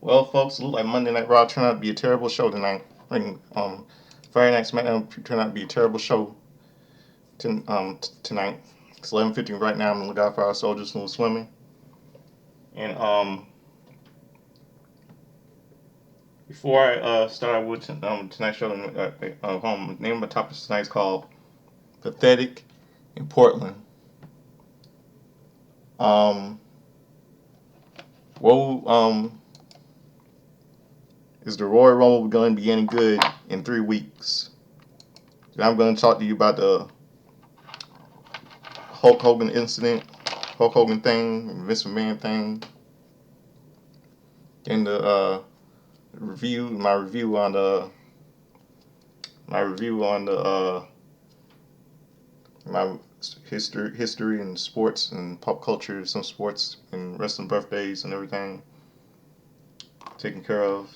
Well, folks, it looked like Monday Night Raw turned out to be a terrible show tonight. Friday Night Smackdown turned out to be a terrible show tonight. It's 11:50 right now. I'm on the lookout for our soldiers who are swimming. And before I start with tonight's show, name of my topic tonight is called "Pathetic in Portland." Um, whoa, is the Royal Rumble going to be any good in 3 weeks? And I'm going to talk to you about the Hulk Hogan incident, Hulk Hogan thing, Vince McMahon thing, and the review, my review on the my history and sports and pop culture, some sports and wrestling birthdays and everything taken care of.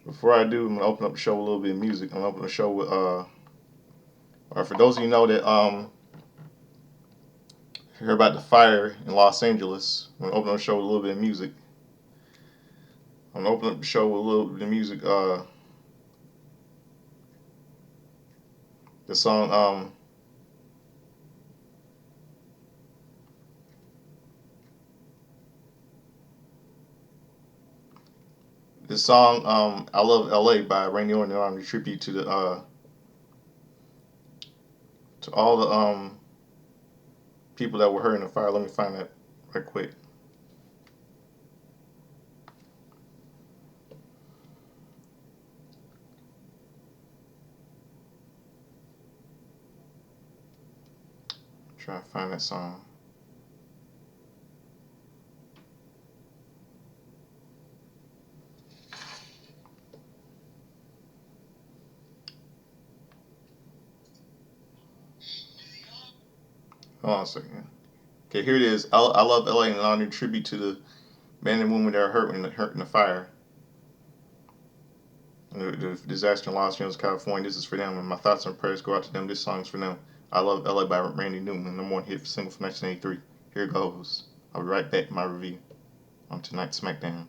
Before I do, I'm gonna open up the show with a little bit of music. I'm gonna open the show with or for those of you know that hear about the fire in Los Angeles, I'm gonna open up the show with a little bit of music. I'm gonna open up the show with a little bit of music. The song "I Love L.A." by Randy Orton on a tribute to all the people that were hurt in the fire. Let me find that right quick. Try to find that song. Hold on a second. Okay, here it is. I Love L.A. and on a tribute to the men and women that are hurt in the fire. The disaster in Los Angeles, California. This is for them, and my thoughts and prayers go out to them. This song is for them. I Love L.A. by Randy Newman, number one hit single from 1983. Here it goes. I'll be right back with my review on tonight's SmackDown.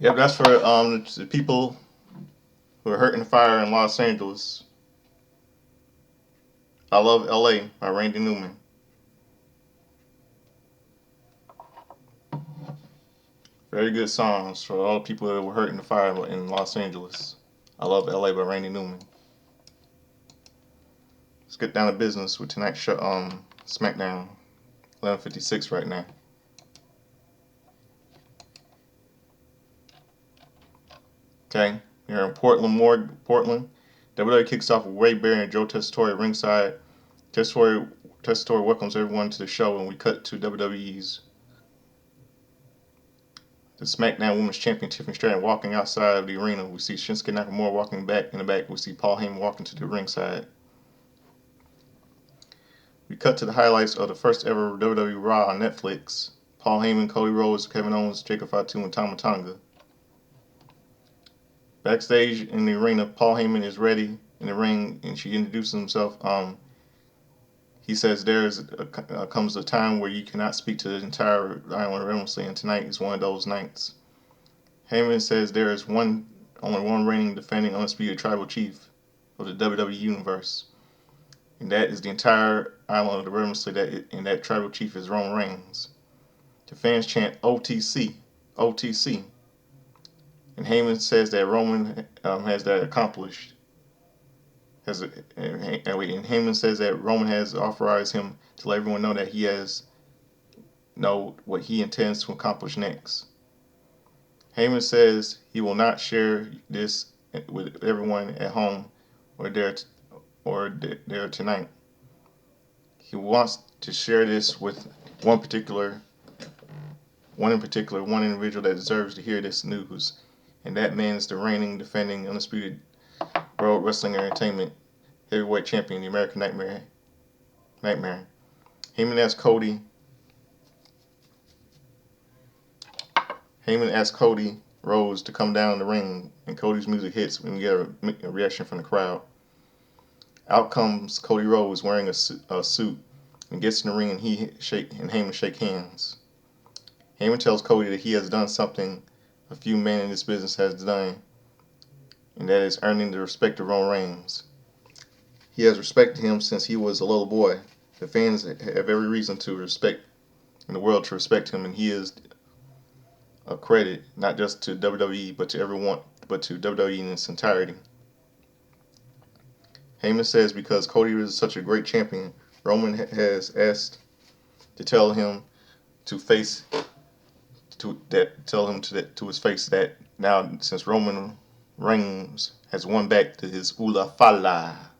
Yep, that's for the people who are hurt in the fire in Los Angeles. I Love L.A. by Randy Newman. Very good songs for all the people that were hurt in the fire in Los Angeles. I Love L.A. by Randy Newman. Let's get down to business with tonight's show. Smackdown, 11:56 right now. Okay, here in Portland. WWE kicks off with Ray Barry and Joe Tessitore ringside. Tessitore welcomes everyone to the show, and we cut to WWE's the SmackDown Women's Champion Tiffany Stratton walking outside of the arena. We see Shinsuke Nakamura walking back in the back. We see Paul Heyman walking to the ringside. We cut to the highlights of the first ever WWE Raw on Netflix. Paul Heyman, Cody Rhodes, Kevin Owens, Jacob Fatu, and Tama Tonga. Backstage in the arena, Paul Heyman is ready in the ring, and she introduces himself. He says comes a time where you cannot speak to the entire island relentlessly, and tonight is one of those nights. Heyman says there is only one reigning defending undisputed tribal chief of the WWE universe, and that is the entire island of the relentlessly. And that tribal chief is Roman Reigns. The fans chant OTC, OTC, and Heyman says that Roman has that accomplished. And Heyman says that Roman has authorized him to let everyone know that he has know what he intends to accomplish next. Heyman says he will not share this with everyone at home or there tonight. He wants to share this with one individual that deserves to hear this news, and that man is the reigning, defending, undisputed World Wrestling Entertainment Heavyweight Champion, the American Nightmare. Heyman asks Cody Rhodes to come down the ring, and Cody's music hits when we get a reaction from the crowd. Out comes Cody Rhodes wearing a suit and gets in the ring, and Heyman shake hands. Heyman tells Cody that he has done something a few men in this business has done, and that is earning the respect of Roman Reigns. He has respected him since he was a little boy. The fans have every reason to respect in the world to respect him, and he is a credit not just to WWE but to everyone, but to WWE in its entirety. Heyman says because Cody is such a great champion, Roman has asked to tell him to his face that now since Roman Reigns has won back to his Ula Fala.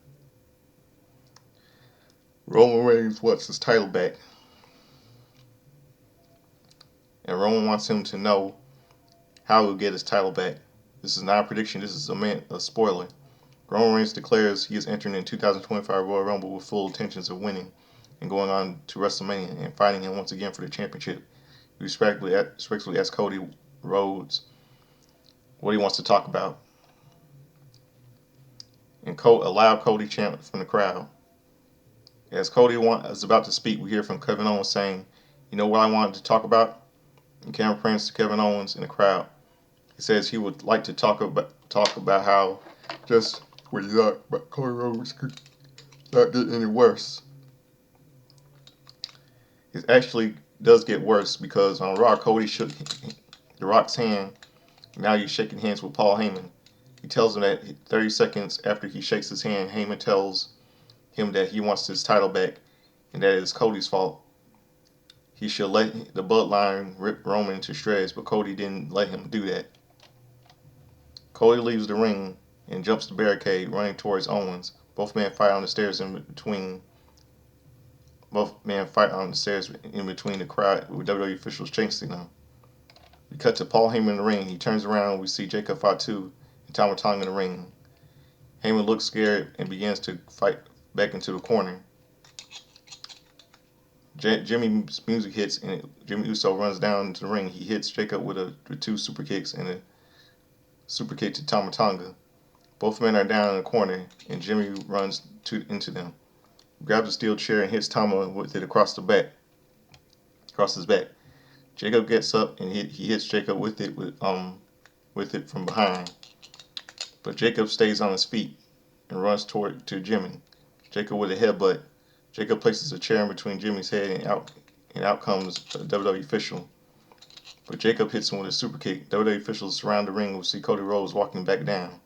Roman Reigns wants his title back, and Roman wants him to know how he'll get his title back. This is not a prediction, this is a spoiler. Roman Reigns declares he is entering the 2025 Royal Rumble with full intentions of winning and going on to WrestleMania and fighting him once again for the championship. He respectfully asks Cody Rhodes what he wants to talk about, and a loud Cody chant from the crowd. As Cody is about to speak, we hear from Kevin Owens saying, "You know what I wanted to talk about?" And camera pans to Kevin Owens in the crowd. He says he would like to talk about how just when you thought about Cody Rhodes could not get any worse. It actually does get worse because on Raw, Cody shook The Rock's hand. Now he's shaking hands with Paul Heyman. He tells him that 30 seconds after he shakes his hand, Heyman tells him that he wants his title back and that it is Cody's fault. He should let the bloodline rip Roman to shreds, but Cody didn't let him do that. Cody leaves the ring and jumps the barricade, running towards Owens. Both men fight on the stairs in between the crowd with WWE officials chasing them. We cut to Paul Heyman in the ring. He turns around. We see Jacob Fatu and Tama Tonga in the ring. Heyman looks scared and begins to fight back into the corner. Jimmy's music hits and Jimmy Uso runs down into the ring. He hits Jacob with two super kicks and a super kick to Tama Tonga. Both men are down in the corner and Jimmy runs into them. Grabs a steel chair and hits Tama with it across his back. Jacob gets up and he hits Jacob with it with it from behind. But Jacob stays on his feet and runs to Jimmy. Jacob with a headbutt. Jacob places a chair in between Jimmy's head and out comes a WWE official. But Jacob hits him with a super kick. WWE officials surround the ring. We see Cody Rhodes walking back down.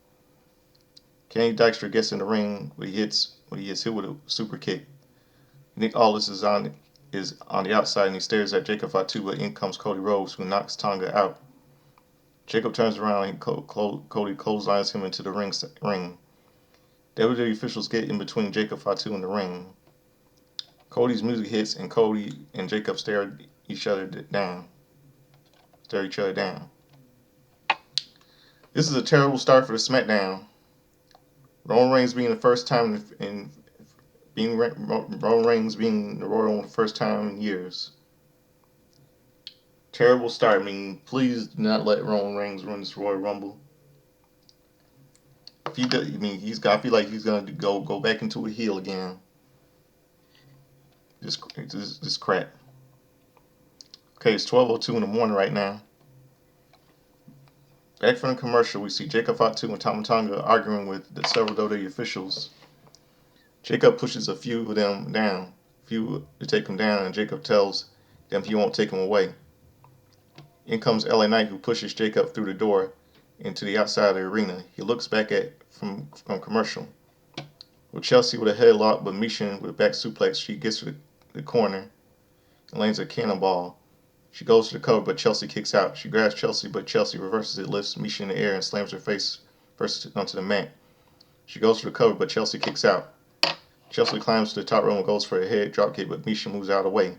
Kenny Dykstra gets in the ring, but he gets hit with a super kick. Nick Aldis is on the outside and he stares at Jacob Fatu, but in comes Cody Rhodes, who knocks Tonga out. Jacob turns around and Cody clotheslines him into the ring. WWE officials get in between Jacob Fatu and the ring. Cody's music hits and Cody and Jacob stare each other down. This is a terrible start for the Smackdown. Roman Reigns being the Royal the first time in years. Terrible start. I mean, please do not let Roman Reigns run this Royal Rumble. If he does, I feel like he's gonna go back into a heel again. Just crap. Okay, it's 12:02 in the morning right now. Back from the commercial, we see Jacob Fatu and Tama Tonga arguing with the several WWE officials. Jacob pushes a few of them down, to take him down, and Jacob tells them he won't take him away. In comes LA Knight, who pushes Jacob through the door into the outside of the arena. He looks back from commercial. With Chelsea with a headlock, but Michin with a back suplex, she gets to the corner and lands a cannonball. She goes to the cover, but Chelsea kicks out. She grabs Chelsea, but Chelsea reverses it, lifts Michin in the air, and slams her face first onto the mat. She goes for the cover, but Chelsea kicks out. Chelsea climbs to the top rope and goes for a head drop kick, but Michin moves out of the way.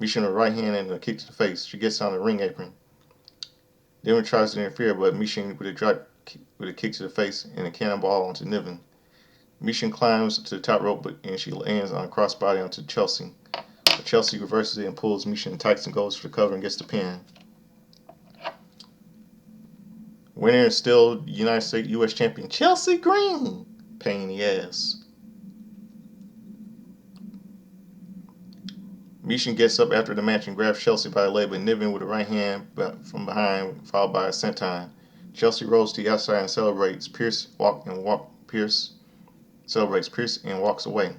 Michin with a right hand and a kick to the face. She gets on the ring apron. Niven tries to interfere, but Michin with a kick to the face and a cannonball onto Niven. Michin climbs to the top rope, and she lands on a crossbody onto Chelsea. But Chelsea reverses it and pulls Michin in tights and goes for the cover and gets the pin. Winner is still United States U.S. champion Chelsea Green. Pain in the ass. Michin gets up after the match and grabs Chelsea by the leg, but Niven with a right hand from behind, followed by a senton. Chelsea rolls to the outside and celebrates. Pierce celebrates. Pierce and walks away.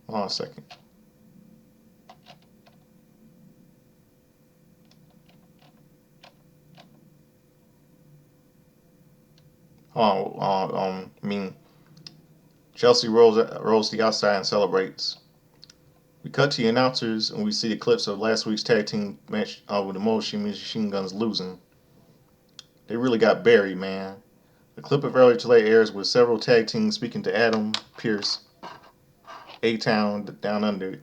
Hold on a second. Chelsea rolls to the outside and celebrates. We cut to the announcers and we see the clips of last week's tag team match with the Machine Guns losing. They really got buried, man. The clip of earlier today airs with several tag teams speaking to Adam, Pierce, A-Town, Down Under,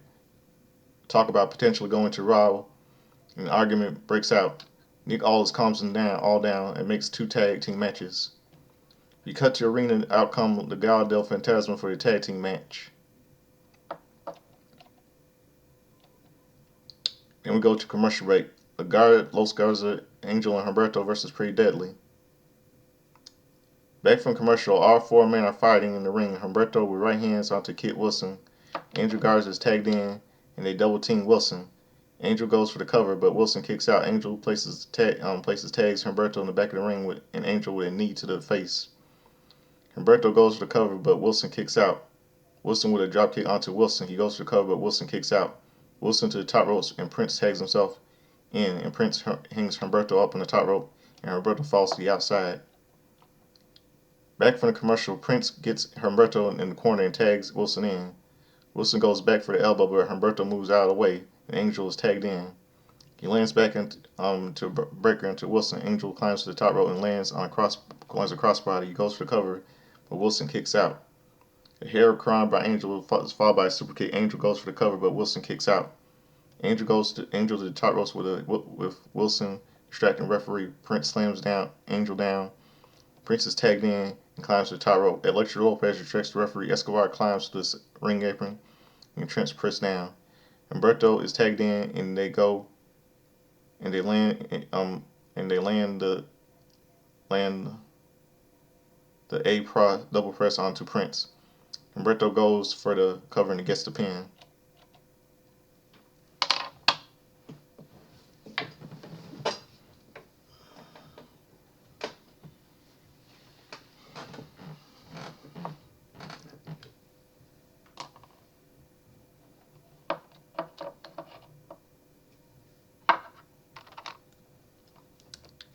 talk about potentially going to Raw, and an argument breaks out. Nick Aldis calms them down and makes 2 tag team matches. We cut to arena, out come the Legado del Fantasma for the tag team match. Then we go to commercial break. Los Garza, Angel, and Humberto versus Pretty Deadly. Back from commercial, all 4 men are fighting in the ring. Humberto with right hands onto Kit Wilson. Angel Garza is tagged in, and they double team Wilson. Angel goes for the cover, but Wilson kicks out. Angel places tags Humberto in the back of the ring with an Angel with a knee to the face. Humberto goes for the cover, but Wilson kicks out. Wilson with a drop kick onto Wilson. He goes for the cover, but Wilson kicks out. Wilson to the top ropes, and Prince tags himself in, and Prince hangs Humberto up on the top rope, and Humberto falls to the outside. Back from the commercial, Prince gets Humberto in the corner and tags Wilson in. Wilson goes back for the elbow, but Humberto moves out of the way, and Angel is tagged in. He lands back to breaker into Wilson. Angel climbs to the top rope and lands a crossbody. He goes for the cover, but Wilson kicks out. A hair crown by Angel is followed by a super kick. Angel goes for the cover, but Wilson kicks out. Angel to the top ropes with Wilson distracting referee. Prince slams Angel down. Prince is tagged in and climbs to the top rope. Electric Lopez retracts the referee. Escobar climbs to the ring apron and Trent's pressed down. Humberto is tagged in and they land the double press onto Prince. Humberto goes for the cover and gets the pin.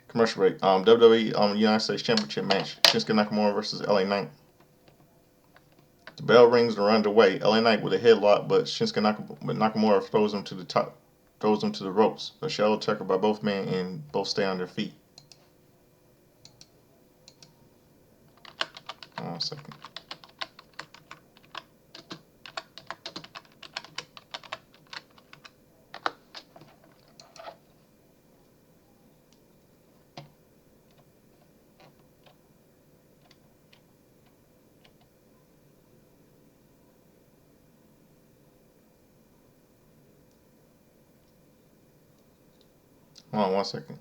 Commercial break. WWE United States Championship match. Shinsuke Nakamura versus LA Knight. The bell rings and are underway. LA Knight with a headlock, but Nakamura throws him to the top, throws him to the ropes. A shell attacker by both men, and both stay on their feet. 1 second. Hold on 1 second.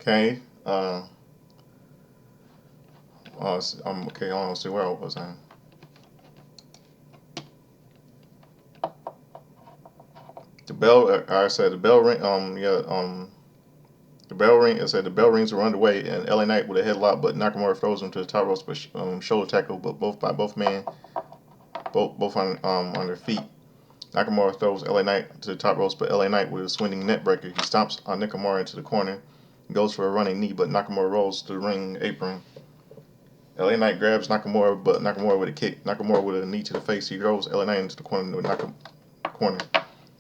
Okay. I'm okay. I don't see where I was at. The bell. I said the bell ring. The bell ring. I said the bell rings are underway, and LA Knight with a headlock, but Nakamura throws him to the top ropes, but shoulder tackle, but both men, both on their feet. Nakamura throws LA Knight to the top ropes, but LA Knight with a swinging net breaker. He stomps on Nakamura into the corner, goes for a running knee, but Nakamura rolls to the ring apron. LA Knight grabs Nakamura, but Nakamura with a kick. Nakamura with a knee to the face. He throws LA Knight into the corner.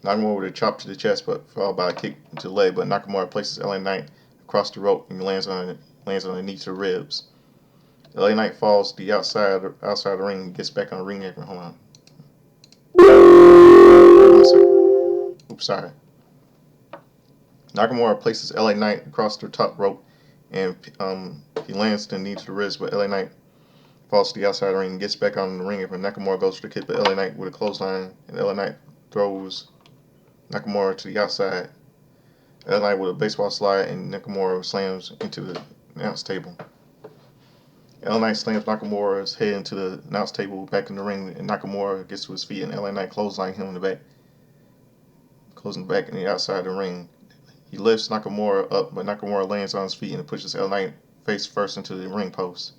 Nakamura with a chop to the chest, but followed by a kick to the leg. But Nakamura places LA Knight across the rope and lands on a knee to the ribs. LA Knight falls to the outside the ring and gets back on the ring apron. Hold on. 1 second. Oops, sorry. Nakamura places LA Knight across the top rope, and he lands the knee to the wrist, but LA Knight falls to the outside the ring and gets back on the ring apron. Nakamura goes for the kick, but LA Knight with a clothesline, and LA Knight throws Nakamura to the outside. LA Knight with a baseball slide, and Nakamura slams into the announce table. LA Knight slams Nakamura's head into the announce table back in the ring, and Nakamura gets to his feet, and LA Knight clothesline him in the back, closing back in the outside of the ring. He lifts Nakamura up, but Nakamura lands on his feet and pushes LA Knight face first into the ring post.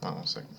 Hold on 1 second.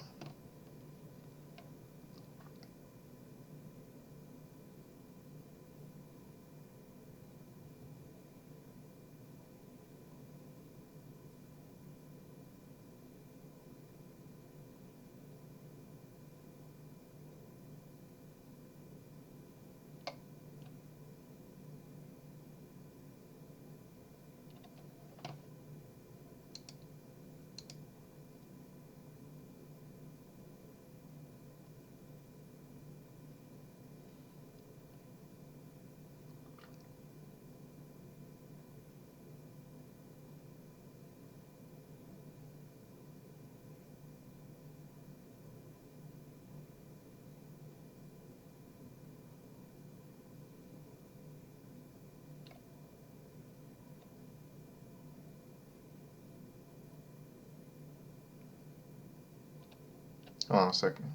Hold on a second.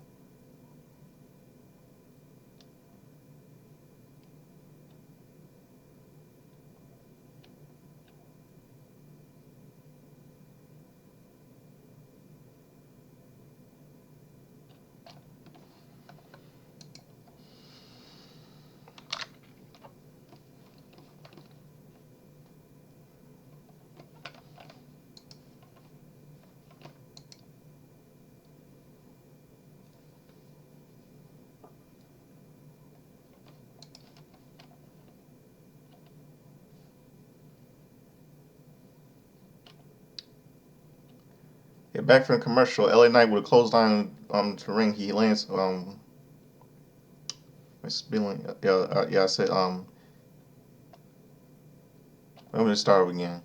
Yeah, back from the commercial. LA Knight with a clothesline to the ring. He lands it's been yeah I said let me just start again.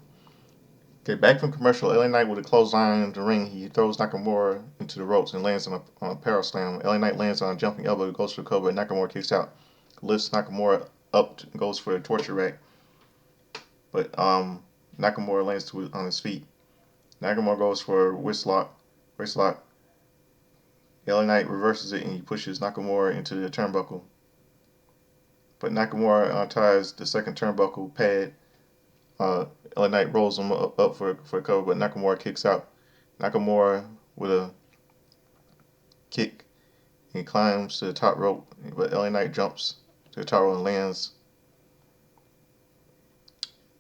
Okay, back from commercial. LA Knight with a clothesline to the ring. He throws Nakamura into the ropes and lands on a power slam. LA Knight lands on a jumping elbow, goes for the cover, and Nakamura kicks out. Lifts Nakamura up, goes for the torture rack, but Nakamura lands on his feet. Nakamura goes for a wrist lock. LA Knight reverses it and he pushes Nakamura into the turnbuckle. But Nakamura ties the second turnbuckle pad. LA Knight rolls him up for the cover, but Nakamura kicks out. Nakamura with a kick. He climbs to the top rope, but LA Knight jumps to the top rope and lands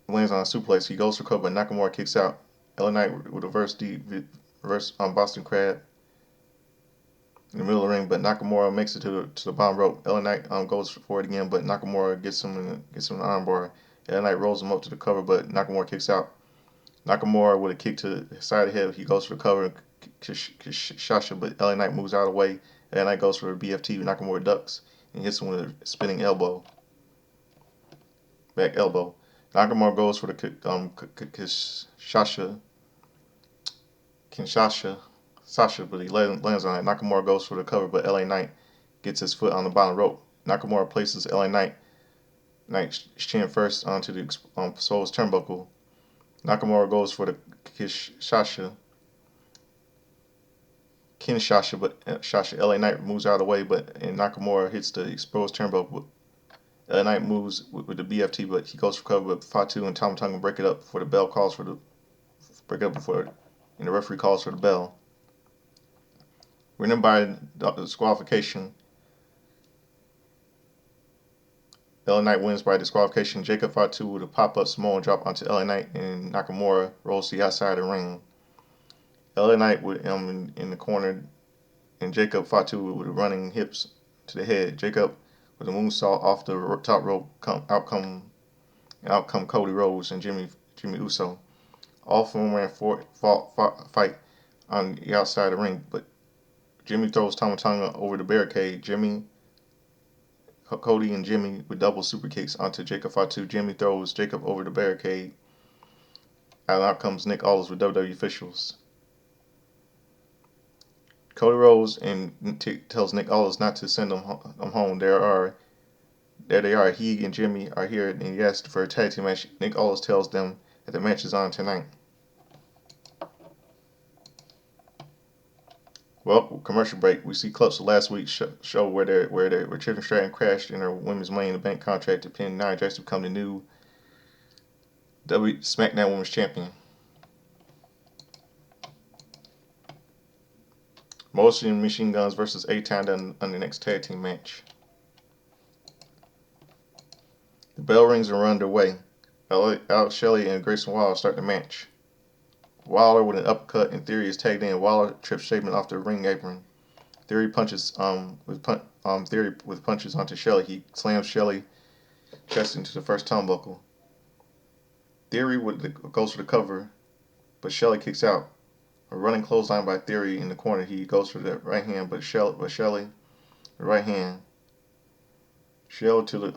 on a suplex. He goes for cover, but Nakamura kicks out. LA Knight with a reverse Boston Crab in the middle of the ring, but Nakamura makes it to the bottom rope. LA Knight goes for it again, but Nakamura gets him in the armbar. LA Knight rolls him up to the cover, but Nakamura kicks out. Nakamura with a kick to the side of the head. He goes for the cover, Shasha, but LA Knight moves out of the way. LA Knight goes for a BFT. Nakamura ducks and hits him with a spinning elbow, back elbow. Nakamura goes for the Kinshasa, but he lands on it. Nakamura goes for the cover, but LA Knight gets his foot on the bottom rope. Nakamura places LA Knight's chin first onto the exposed turnbuckle. Nakamura goes for the Kinshasa, but LA Knight moves out of the way, and Nakamura hits the exposed turnbuckle. LA Knight moves with the BFT, but he goes for cover, but Fatu and Tama Tonga break it up before the bell calls for the break it up before, and the referee calls for the bell. Winning by disqualification. LA Knight wins by disqualification. Jacob Fatu with a pop-up Samoan drop onto LA Knight, and Nakamura rolls to the outside of the ring. LA Knight with him in the corner, and Jacob Fatu with running hips to the head. Jacob with a moonsault off the top rope. Out come Cody Rhodes and Jimmy Uso. All of them ran fight on the outside of the ring, but Jimmy throws Tama Tonga over the barricade. Cody and Jimmy with double super kicks onto Jacob Fatu. Jimmy throws Jacob over the barricade. And out comes Nick Aldis with WWE officials. Cody Rhodes and tells Nick Aldis not to send them home. There they are. He and Jimmy are here, and he asks for a tag team match. Nick Aldis tells them that the match is on tonight. Well, commercial break. We see clips of last week's show where Trish Stratus crashed in her women's Money in the Bank contract to pin Nia Jax to become the new Smackdown Women's Champion. Motion Machine Guns versus A-Town on the next tag team match. The bell rings and we're underway. Alex Shelley and Grayson Waller start the match. Waller with an uppercut, and Theory is tagged in. Waller trips Shaman off the ring apron. Theory punches Theory with punches onto Shelley. He slams Shelley chest into the first turnbuckle. Theory goes for the cover, but Shelley kicks out. A running clothesline by Theory in the corner. He goes for the right hand, but Shelley the right hand. Shelley to the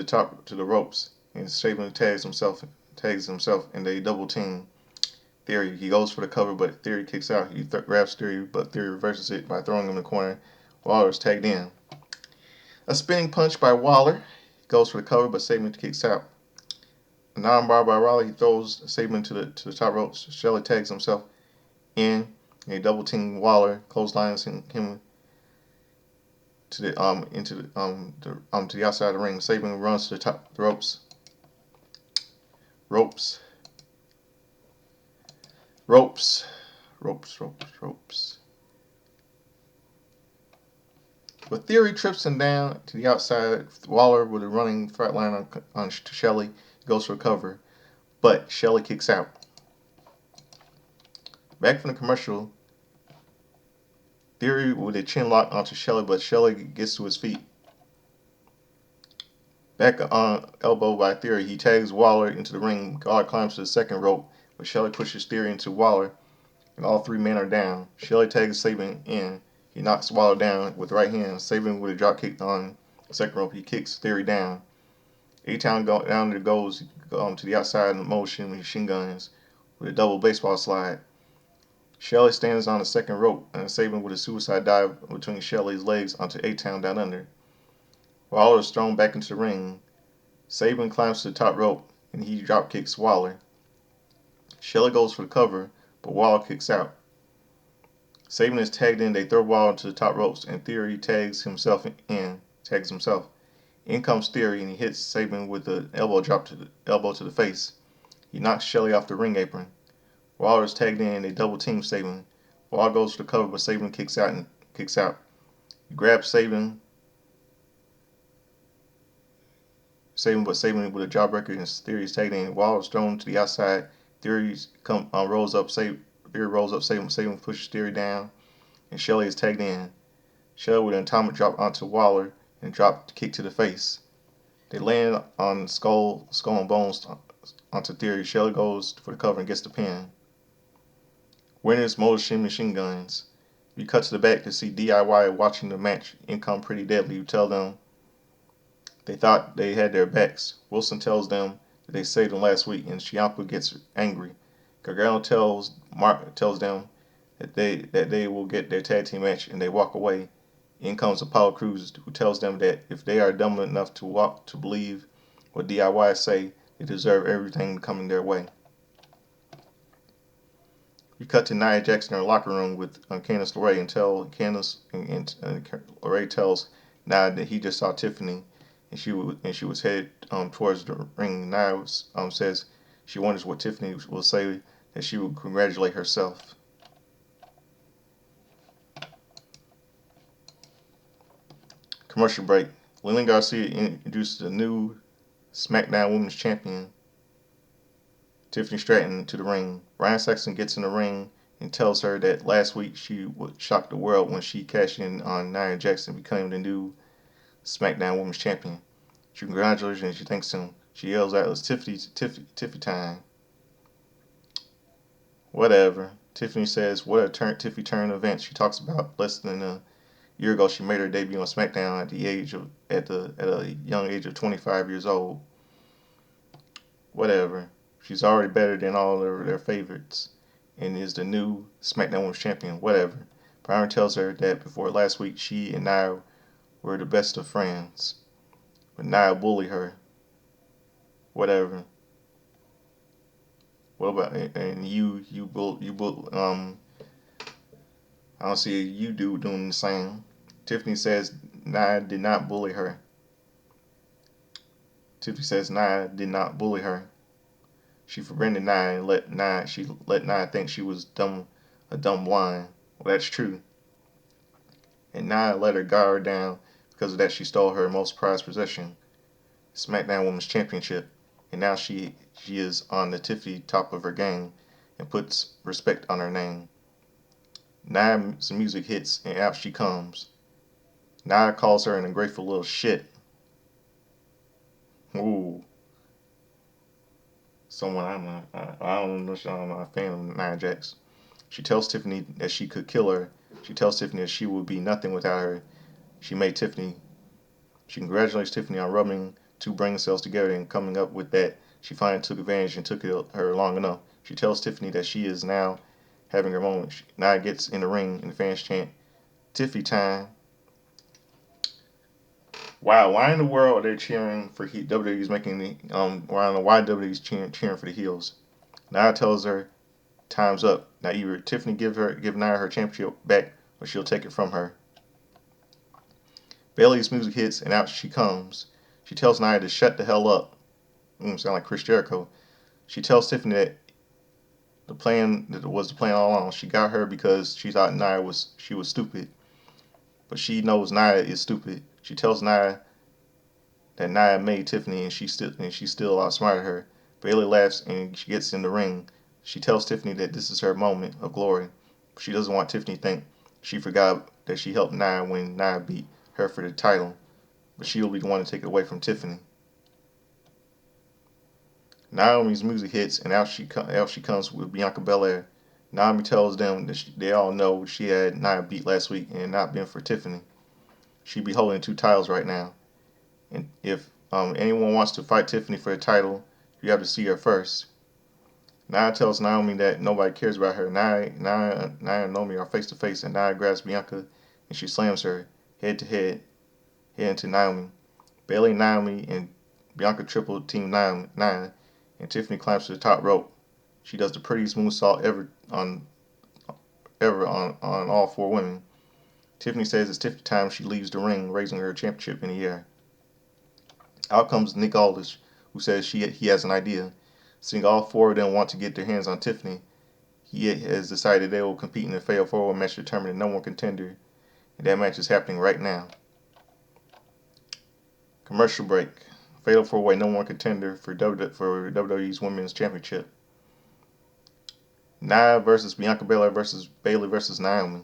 top to the ropes, and Shaman tags himself, and they double team Theory. He goes for the cover, but Theory kicks out. He grabs Theory, but Theory reverses it by throwing him in the corner. Waller is tagged in. A spinning punch by Waller. He goes for the cover, but Saban kicks out. A non-bar by Waller. He throws Saban to the top ropes. Shelley tags himself in. They double team Waller, clotheslines him to the into to the outside of the ring. Saban runs to the top of the ropes, ropes, ropes. But Theory trips him down to the outside. Waller with a running flatline on Shelley goes for a cover, but Shelley kicks out. Back from the commercial, Theory with a chin lock onto Shelley, but Shelley gets to his feet. Back on elbow by Theory, he tags Waller into the ring. Waller climbs to the second rope, but Shelley pushes Theory into Waller, and all three men are down. Shelley tags Saban in. He knocks Waller down with the right hand. Saban with a drop kick on the second rope. He kicks Theory down. A-Town down there goes to the outside in motion with machine guns with a double baseball slide. Shelley stands on the second rope, and Saban with a suicide dive between Shelley's legs onto A-Town down under. Waller is thrown back into the ring. Saban climbs to the top rope, and he drop kicks Waller. Shelley goes for the cover, but Waller kicks out. Saban is tagged in. They throw Waller to the top ropes, and Theory tags himself. In comes Theory, and he hits Saban with an elbow drop to the face. He knocks Shelley off the ring apron. Waller is tagged in, and they double team Saban. Waller goes for the cover, but Saban kicks out. He grabs Saban, but Saban with a jawbreaker, and Theory is tagged in. Waller is thrown to the outside. Theory rolls up. Saban pushes Theory down, and Shelley is tagged in. Shelley with an atomic drop onto Waller and drop kick to the face. They land on skull and bones onto Theory. Shelley goes for the cover and gets the pin. Winners Motor Machine Guns. You cut to the back to see DIY watching the match. Income Pretty Deadly. You tell them they thought they had their backs. Wilson tells them that they saved them last week, and Ciampa gets angry. Gargano tells them that they will get their tag team match, and they walk away. In comes Apollo Crews, who tells them that if they are dumb enough to believe what DIY say, they deserve everything coming their way. We cut to Nia Jackson in her locker room with Candice LeRae and LeRae tells Nia that he just saw Tiffany and she was headed towards the ring. Nia says she wonders what Tiffany will say, that she will congratulate herself. Commercial break. Lilian Garcia introduces a new Smackdown Women's Champion, Tiffany Stratton, to the ring. Ryan Saxon gets in the ring and tells her that last week she would shock the world when she cashed in on Nia Jackson, becoming the new Smackdown Women's Champion. She congratulates him and she thanks him. She yells out, "It's Tiffy time." Whatever. Tiffany says what a Tiffy turn event. She talks about less than a year ago she made her debut on SmackDown at a young age of 25 years old. Whatever. She's already better than all of their favorites and is the new SmackDown Women's Champion. Whatever. Byron tells her that before last week she and Nia were the best of friends, but Nia bullied her. Whatever. What about and you I don't see you doing the same. Tiffany says Nia did not bully her. Tiffany says Nia did not bully her. She forbidden Nia and let Nia think she was a dumb blind. Well, that's true. And Nia let her guard down. Because of that, she stole her most prized possession, SmackDown Women's Championship. And now she is on the Tiffany top of her game and puts respect on her name. Nia's music hits and out she comes. Nia calls her an ungrateful little shit. Ooh. Someone I don't know, I'm not a fan of Nia Jax. She tells Tiffany that she could kill her. She tells Tiffany that she would be nothing without her. She congratulates Tiffany on rubbing two brain cells together and coming up with that. She finally took advantage and took her long enough. She tells Tiffany that she is now having her moment. Nia gets in the ring and the fans chant, "Tiffy time." Wow, why in the world are they cheering for WWE's making the I don't know why WWE's cheering for the heels. Nia tells her time's up. Now either Tiffany give Nia her championship back or she'll take it from her. Bayley's music hits and out she comes. She tells Nia to shut the hell up. Sound like Chris Jericho. She tells Tiffany that was the plan all along. She got her because she thought Nia was stupid, but she knows Nia is stupid. She tells Nia that Nia made Tiffany and she still outsmarted her. Bayley laughs and she gets in the ring. She tells Tiffany that this is her moment of glory. She doesn't want Tiffany to think she forgot that she helped Nia when Nia beat her for the title, but she'll be the one to take it away from Tiffany. Naomi's music hits and out she comes with Bianca Belair. Naomi tells them that they all know she had Nia beat last week and not been for Tiffany. She'd be holding 2 titles right now. And if anyone wants to fight Tiffany for the title, you have to see her first. Nia tells Naomi that nobody cares about her. Nia and Naomi are face to face, and Nia grabs Bianca and she slams her head to head into Naomi. Bayley, Naomi, and Bianca triple team Nia, and Tiffany climbs to the top rope. She does the prettiest moonsault ever on all 4 women. Tiffany says it's Tiffany time she leaves the ring, raising her championship in the air. Out comes Nick Aldis, who says he has an idea. Seeing all 4 of them want to get their hands on Tiffany, he has decided they will compete in a Fatal 4-Way match to determine the number 1 contender, and that match is happening right now. Commercial break. Fatal 4-Way number 1 contender for WWE's Women's Championship. Nia versus Bianca Belair versus Bayley versus Naomi.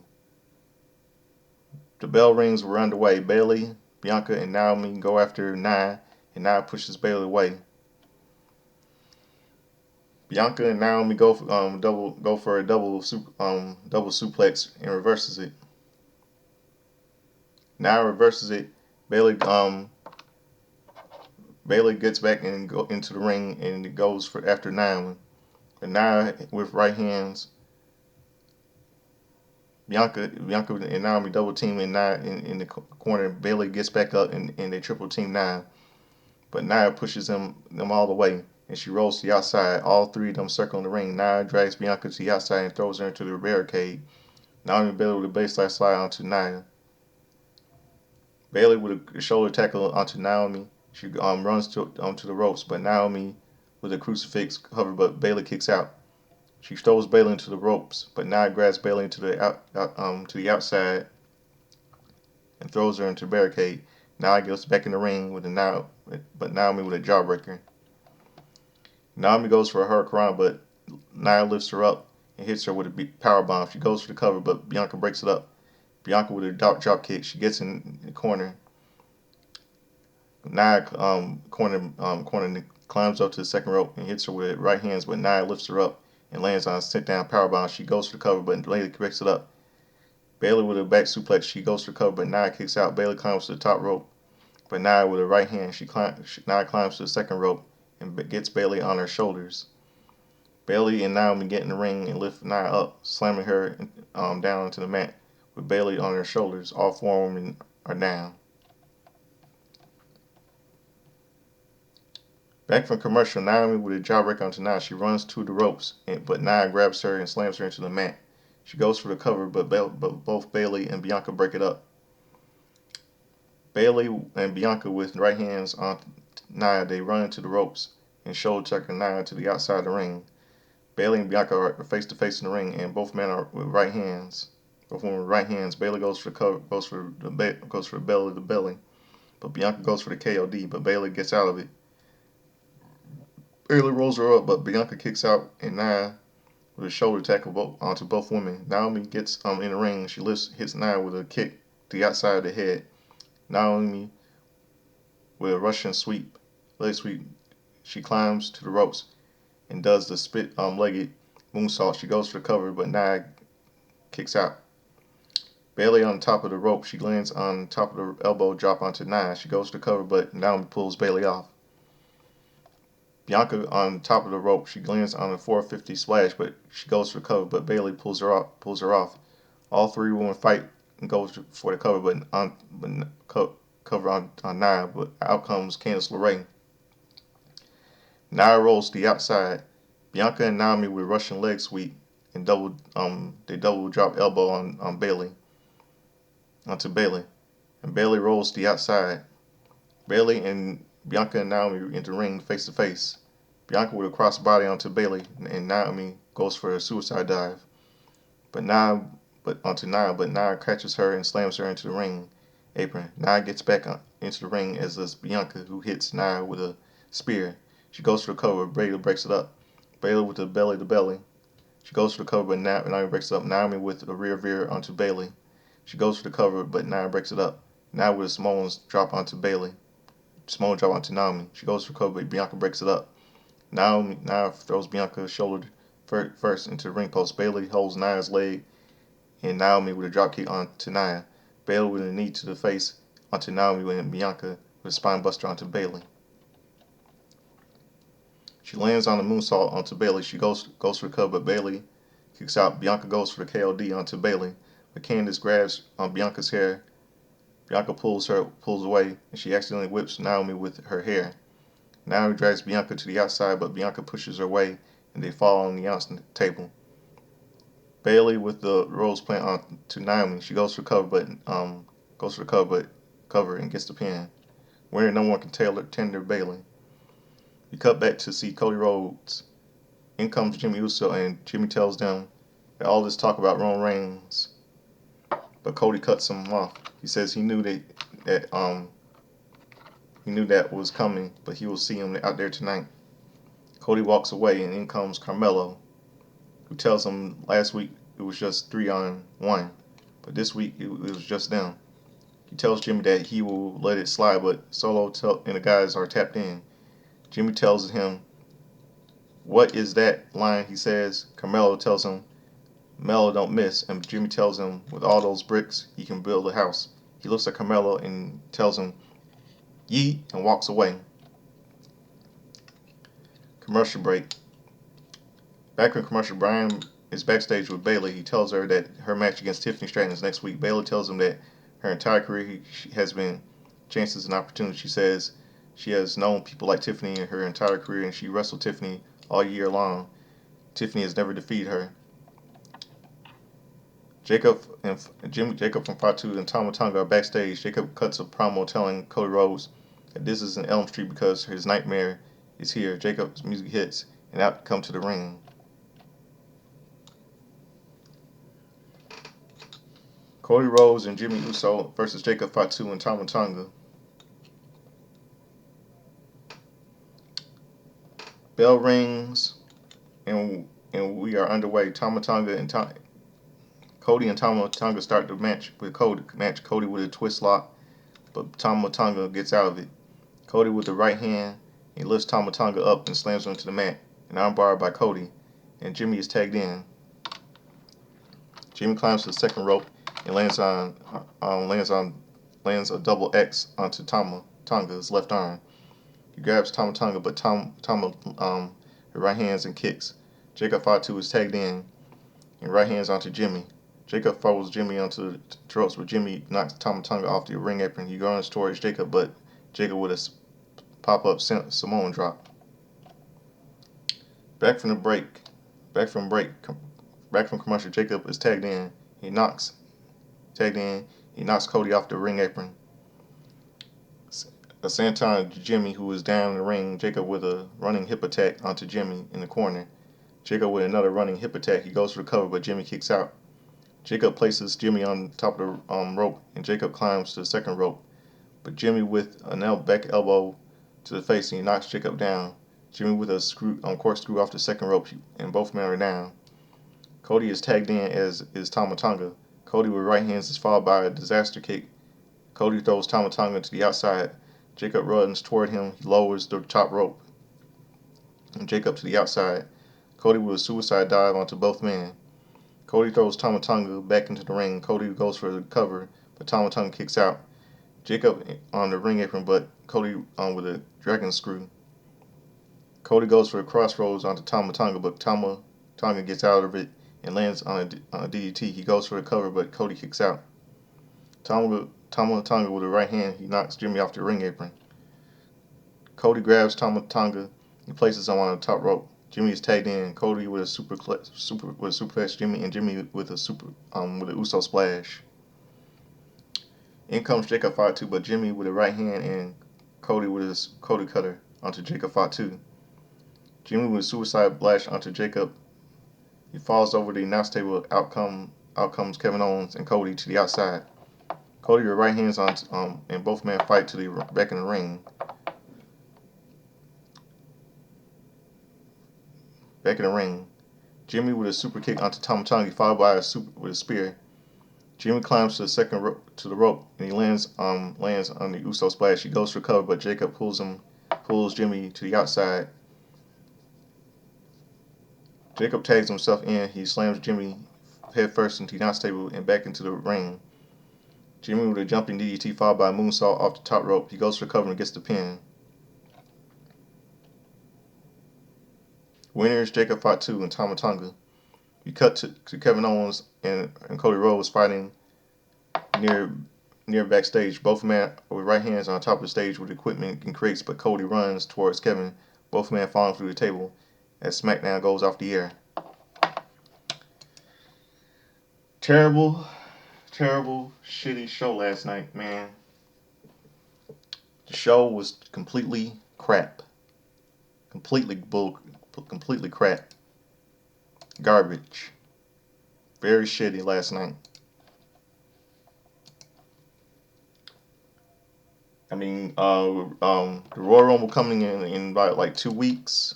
The bell rings, we're underway. Bayley, Bianca, and Naomi go after Nia, and Nia pushes Bayley away. Bianca and Naomi go for a double suplex and reverses it. Nia reverses it. Bayley gets back and go into the ring and goes for after Naomi. And Nia with right hands. Bianca and Naomi double team and Nia in the corner. Bayley gets back up and they triple team Nia. But Nia pushes them all the way and she rolls to the outside. All 3 of them circle in the ring. Nia drags Bianca to the outside and throws her into the barricade. Naomi and Bayley with a baseline slide onto Nia. Bayley with a shoulder tackle onto Naomi. She runs to the ropes, but Naomi with a crucifix cover, but Bayley kicks out. She throws Bayley into the ropes, but Nia grabs Bayley to the outside and throws her into the barricade. Nia gets back in the ring but Naomi with a jawbreaker. Naomi goes for a hurricane, but Nia lifts her up and hits her with a power bomb. She goes for the cover, but Bianca breaks it up. Bianca with a drop kick. She gets in the corner. Nia corner climbs up to the second rope and hits her with right hands, but Nia lifts her up and lands on a sit-down powerbomb. She goes for the cover, but Bayley breaks it up. Bayley with a back suplex. She goes for the cover, but Nia kicks out. Bayley climbs to the top rope, but Nia with a right hand. Nia climbs to the second rope and gets Bayley on her shoulders. Bayley and Naomi get in the ring and lift Nia up, slamming her down into the mat with Bayley on her shoulders. All 4 women are down. Back from commercial, Naomi with a jawbreaker onto Nia. She runs to the ropes, but Nia grabs her and slams her into the mat. She goes for the cover, but both Bayley and Bianca break it up. Bayley and Bianca with right hands on Nia, they run into the ropes and shoulder tackle Nia to the outside of the ring. Bayley and Bianca are face to face in the ring, and both men are with right hands. Both women with right hands. Bayley goes for the cover, goes for the belly of the belly, but Bianca goes for the KOD, but Bayley gets out of it. Bayley rolls her up, but Bianca kicks out and Nia with a shoulder tackle onto both women. Naomi gets in the ring. She hits Nia with a kick to the outside of the head. Naomi with a Russian leg sweep. She climbs to the ropes and does the spit-legged moonsault. She goes for the cover, but Nia kicks out. Bayley on top of the rope. She lands on top of the elbow drop onto Nia. She goes for the cover, but Naomi pulls Bayley off. Bianca on top of the rope. She lands on a 450 splash, but she goes for the cover, but Bayley pulls her off. All 3 women fight and go for the cover, cover on Nia, but out comes Candice LeRae. Nia rolls to the outside. Bianca and Naomi with Russian leg sweep and they double drop elbow on Bailey onto Bailey, and Bailey rolls to the outside. Bailey and Bianca and Naomi into the ring face to face. Bianca with a crossbody onto Bailey, and Naomi goes for a suicide dive, but Nia catches her and slams her into the ring apron. Nia gets back into the ring as does Bianca, who hits Nia with a spear. She goes for the cover. Bailey breaks it up. Bailey with the belly to belly. She goes for the cover, but Naomi breaks it up. Naomi with a rear veer onto Bailey. She goes for the cover, but Nia breaks it up. Now with a Samoan drop onto Bailey. Samoan drop onto Naomi. She goes for the cover, but Bianca breaks it up. Nia throws Bianca's shoulder first into the ring post. Bailey holds Nia's leg, and Naomi with a drop kick onto Nia. Bailey with a knee to the face onto Naomi, and Bianca with a spine buster onto Bailey. She lands on a moonsault onto Bailey. She goes for the cover, but Bailey kicks out. Bianca goes for the KOD onto Bailey, but Candice grabs on Bianca's hair. Bianca pulls away, and she accidentally whips Naomi with her hair. Naomi drags Bianca to the outside, but Bianca pushes her away, and they fall on the announce table. Bailey with the rose plant on to Naomi. She goes for cover, but cover and gets the pin. Winner no one can tender Bailey. We cut back to see Cody Rhodes. In comes Jimmy Uso, and Jimmy tells them that all this talk about Roman Reigns, but Cody cuts him off. He says he knew that was coming, but he will see him out there tonight. Cody walks away, and in comes Carmelo, who tells him last week it was just 3-on-1, but this week it was just them. He tells Jimmy that he will let it slide, but Solo and the guys are tapped in. Jimmy tells him, "What is that line?" he says. Carmelo tells him, "Melo don't miss," and Jimmy tells him, with all those bricks, he can build a house. He looks at Carmelo and tells him, "Yeet," and walks away. Commercial break. Back in commercial, Brian is backstage with Bailey. He tells her that her match against Tiffany Stratton is next week. Bailey tells him that her entire career has been chances and opportunities. She says she has known people like Tiffany in her entire career, and she wrestled Tiffany all year long. Tiffany has never defeated her. Jacob from Fatu and Tama Tonga are backstage. Jacob cuts a promo telling Cody Rhodes that this is in Elm Street because his nightmare is here. Jacob's music hits, and out come to the ring. Cody Rhodes and Jimmy Uso versus Jacob Fatu and Tama Tonga. Bell rings, and we are underway. Cody and Tama Tonga start the match with Cody with a twist lock, but Tama Tonga gets out of it. Cody with the right hand, he lifts Tama Tonga up and slams him to the mat. An armbar by Cody, and Jimmy is tagged in. Jimmy climbs to the second rope and lands a double X onto Tama Tonga's left arm. He grabs Tama Tonga, but Tama her right hands and kicks. Jacob Fatu is tagged in and right hands onto Jimmy. Jacob follows Jimmy onto the ropes, but Jimmy knocks Tama Tonga off the ring apron. He runs towards Jacob, but Jacob with a pop-up Samoan drop. Back from commercial, Jacob is tagged in. He knocks Cody off the ring apron. A senton to Jimmy, who is down in the ring. Jacob with a running hip attack onto Jimmy in the corner. Jacob with another running hip attack. He goes for the cover, but Jimmy kicks out. Jacob places Jimmy on top of the rope, and Jacob climbs to the second rope. But Jimmy with a back elbow to the face, and he knocks Jacob down. Jimmy with a corkscrew off the second rope, and both men are down. Cody is tagged in, as is Tama Tonga. Cody with right hands is followed by a disaster kick. Cody throws Tama Tonga to the outside. Jacob runs toward him. He lowers the top rope, and Jacob to the outside. Cody with a suicide dive onto both men. Cody throws Tama Tonga back into the ring. Cody goes for the cover, but Tama Tonga kicks out. Jacob on the ring apron, but Cody with a dragon screw. Cody goes for the crossroads onto Tama Tonga, but Tama Tonga gets out of it and lands on a DDT. He goes for the cover, but Cody kicks out. Tama Tonga with a right hand, he knocks Jimmy off the ring apron. Cody grabs Tama Tonga and places him on the top rope. Jimmy is tagged in. Cody with a suplex Jimmy, and Jimmy with a Uso splash. In comes Jacob Fatu, but Jimmy with a right hand and Cody with his Cody cutter onto Jacob Fatu. Jimmy with a suicide splash onto Jacob. He falls over the announce table. Out comes Kevin Owens and Cody to the outside. Cody with right hands on and both men fight to the back in the ring. Back in the ring. Jimmy with a super kick onto Tama Tonga, followed by with a spear. Jimmy climbs to the second to the rope and he lands on the Uso splash. He goes for cover, but Jacob pulls Jimmy to the outside. Jacob tags himself in. He slams Jimmy head first into the announce table and back into the ring. Jimmy with a jumping DDT followed by a moonsault off the top rope. He goes for cover and gets the pin. Winners Jacob Fatu and Tama Tonga. We cut to Kevin Owens and Cody Rhodes fighting near backstage. Both men with right hands on top of the stage with equipment and crates, but Cody runs towards Kevin. Both men falling through the table as Smackdown goes off the air. Terrible, shitty show last night, man. The show was completely crap. Completely crap. Garbage. Very shitty last night. I mean, the Royal Rumble coming in about like 2 weeks.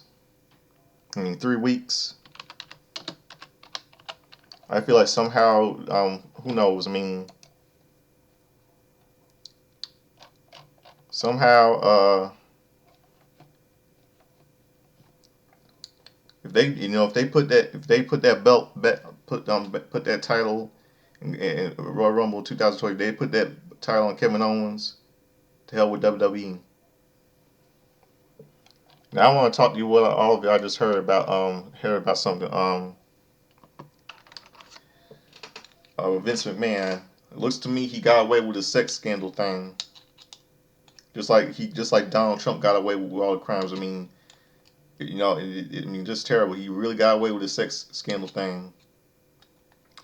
3 weeks. I feel like somehow, who knows? I mean, somehow, if they put that belt, put that title in Royal Rumble 2020, they put that title on Kevin Owens. To hell with WWE. Now I want to talk to you what all of you I just heard about something. Vince McMahon. It looks to me he got away with the sex scandal thing. Just like Donald Trump got away with all the crimes. I mean, just terrible. He really got away with the sex scandal thing.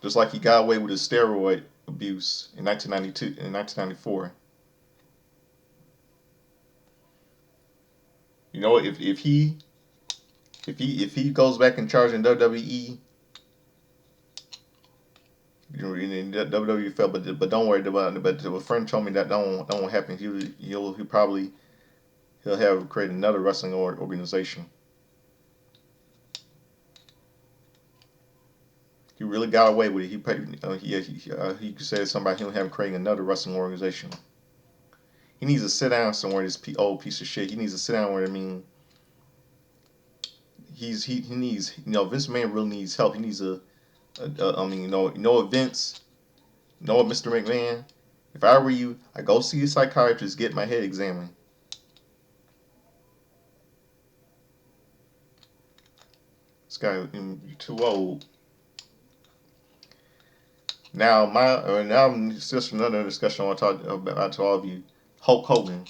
Just like he got away with his steroid abuse in 1994. If he goes back in charge in WWE, WWE fell, but don't worry about it. But a friend told me that don't happen. He'll have created another wrestling organization. He really got away with it. He said something about him having creating another wrestling organization. He needs to sit down somewhere. This old piece of shit. He needs to sit down where he needs. Vince McMahon really needs help. He needs Vince. Mr. McMahon. If I were you, I go see a psychiatrist, get my head examined. This guy, you're too old. Now it's just another discussion I want to talk about to all of you. Hulk Hogan.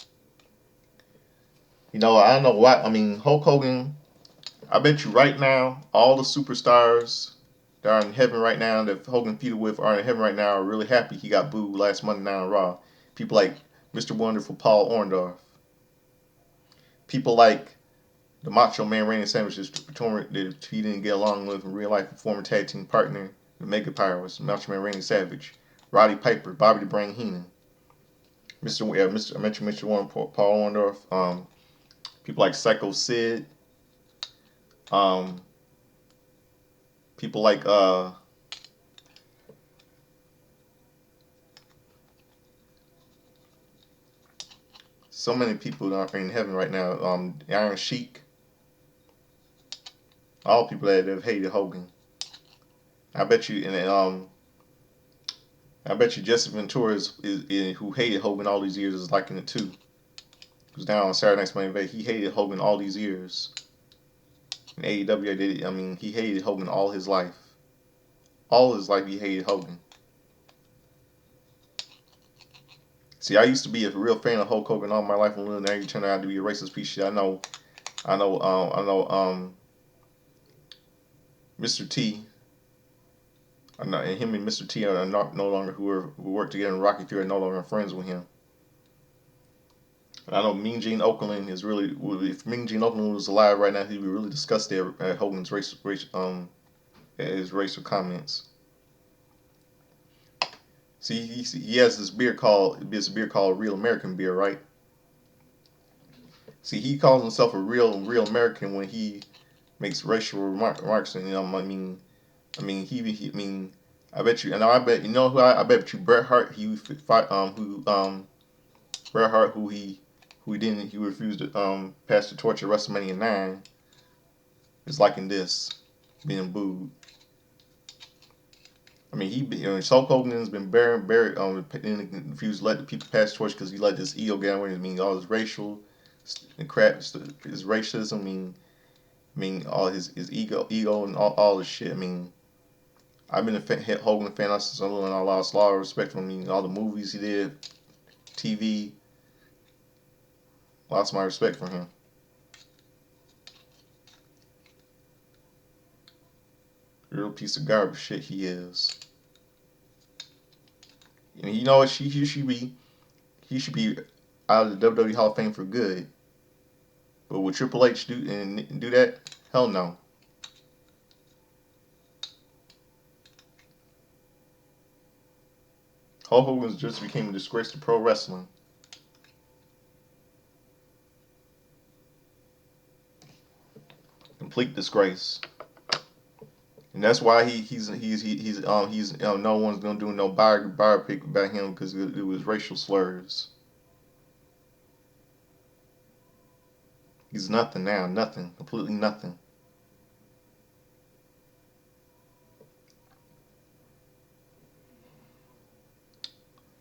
I don't know why. Hulk Hogan. I bet you right now, all the superstars that are in heaven right now, that Hogan feuded with, are in heaven right now, are really happy he got booed last Monday Night on Raw. People like Mr. Wonderful Paul Orndorff. People like the Macho Man Randy Savage that he didn't get along with in real life, former tag team partner, the Mega Powers, Macho Man Randy Savage, Roddy Piper, Bobby the Brain Heenan, I mentioned Mr. Warren, Paul Orndorff, people like Psycho Sid, people like so many people that are in heaven right now. Iron Sheik, all people that have hated Hogan. I bet you, Jesse Ventura is who hated Hogan all these years is liking it too. He was down on Saturday Night's Main Event. He hated Hogan all these years. In AEW, he hated Hogan all his life. All his life he hated Hogan. See, I used to be a real fan of Hulk Hogan all my life, and now you turn out to be a racist piece of shit. I know. Mr. T, and him and Mr. T are not no longer who work together in Rocky 3 are no longer friends with him. And I know Mean Gene Okerlund is really, if Mean Gene Okerlund was alive right now, he would really disgust at Hogan's his racial comments. See, he has this beer called Real American Beer, right? See, he calls himself a real American when he makes racial remarks, and I bet you, and I bet you know who I bet you Bret Hart, Bret Hart, he refused to pass the torch at WrestleMania 9, is liking this, being booed. I mean, Hulk Hogan's been buried, refused to let the people pass the torch because he let this ego get away. I mean, all his racial and crap, his racism. All his ego and all this shit. I mean, I've been a Hogan fan since I little, and I lost a lot of respect for him. I mean, all the movies he did, TV, lost my respect for him. Real piece of garbage shit he is. And you know what? He should be out of the WWE Hall of Fame for good. But would Triple H do that? Hell no. Hulk Hogan just became a disgrace to pro wrestling. Complete disgrace. And that's why he's no one's gonna do no biopic about him because it was racial slurs. He's nothing now, nothing, completely nothing.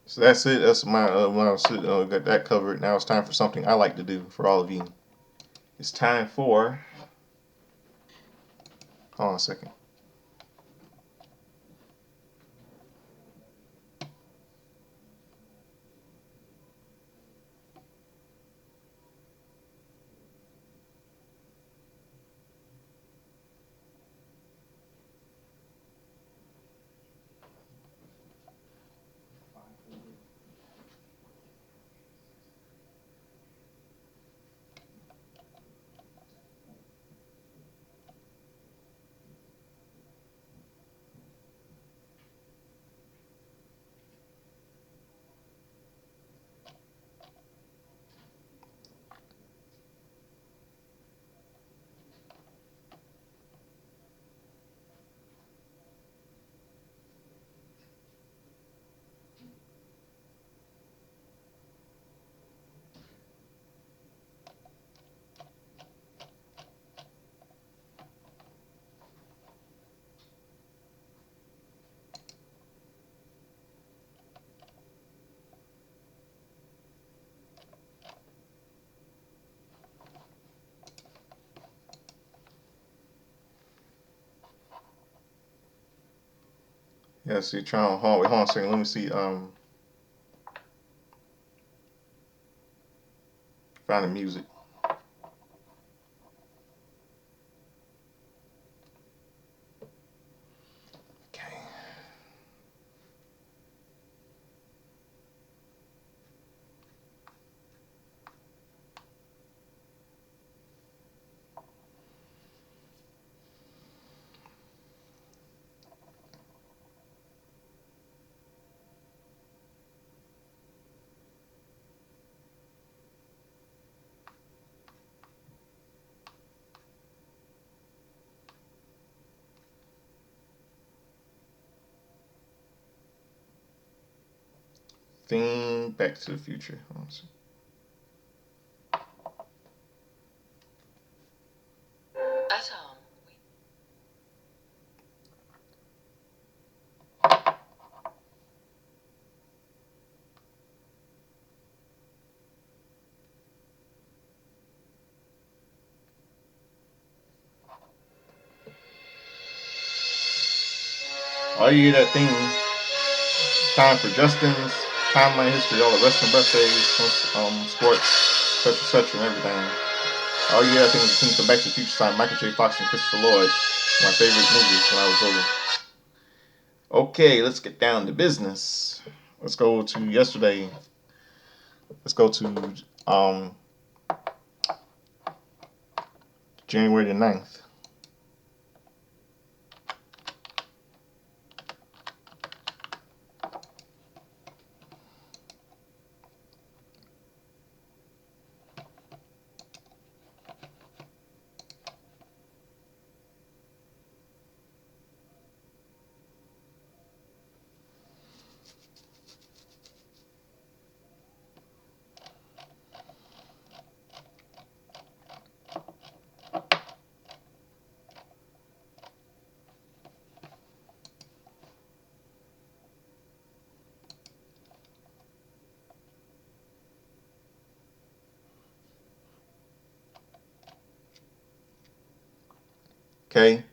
So that's it. That's my when I got that covered. Now it's time for something I like to do for all of you. It's time for. Hold on a second. Yeah, see, hold on a second. Let me see. Find the music. Okay. Theme Back to the Future. Hold on a second. At home. All you hear that thing. Time for Justin's timeline history, all the wrestling birthdays, sports, such and everything. All you hear that thing is the thing from Back to the Future time. Michael J. Fox and Christopher Lloyd. My favorite movies when I was older. Okay, let's get down to business. Let's go to yesterday. Let's go to um, January the 9th. Okay,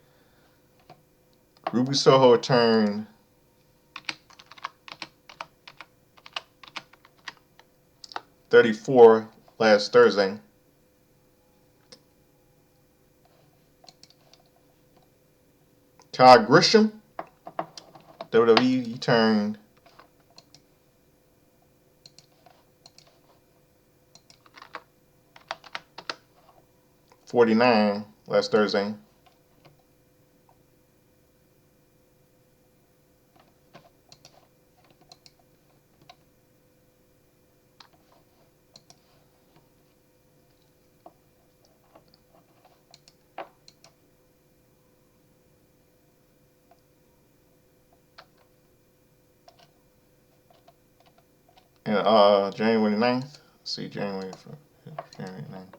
Ruby Soho turned 34 last Thursday. Todd Grisham, WWE, he turned 49 last Thursday. And January 9th. Let's see, January 9th.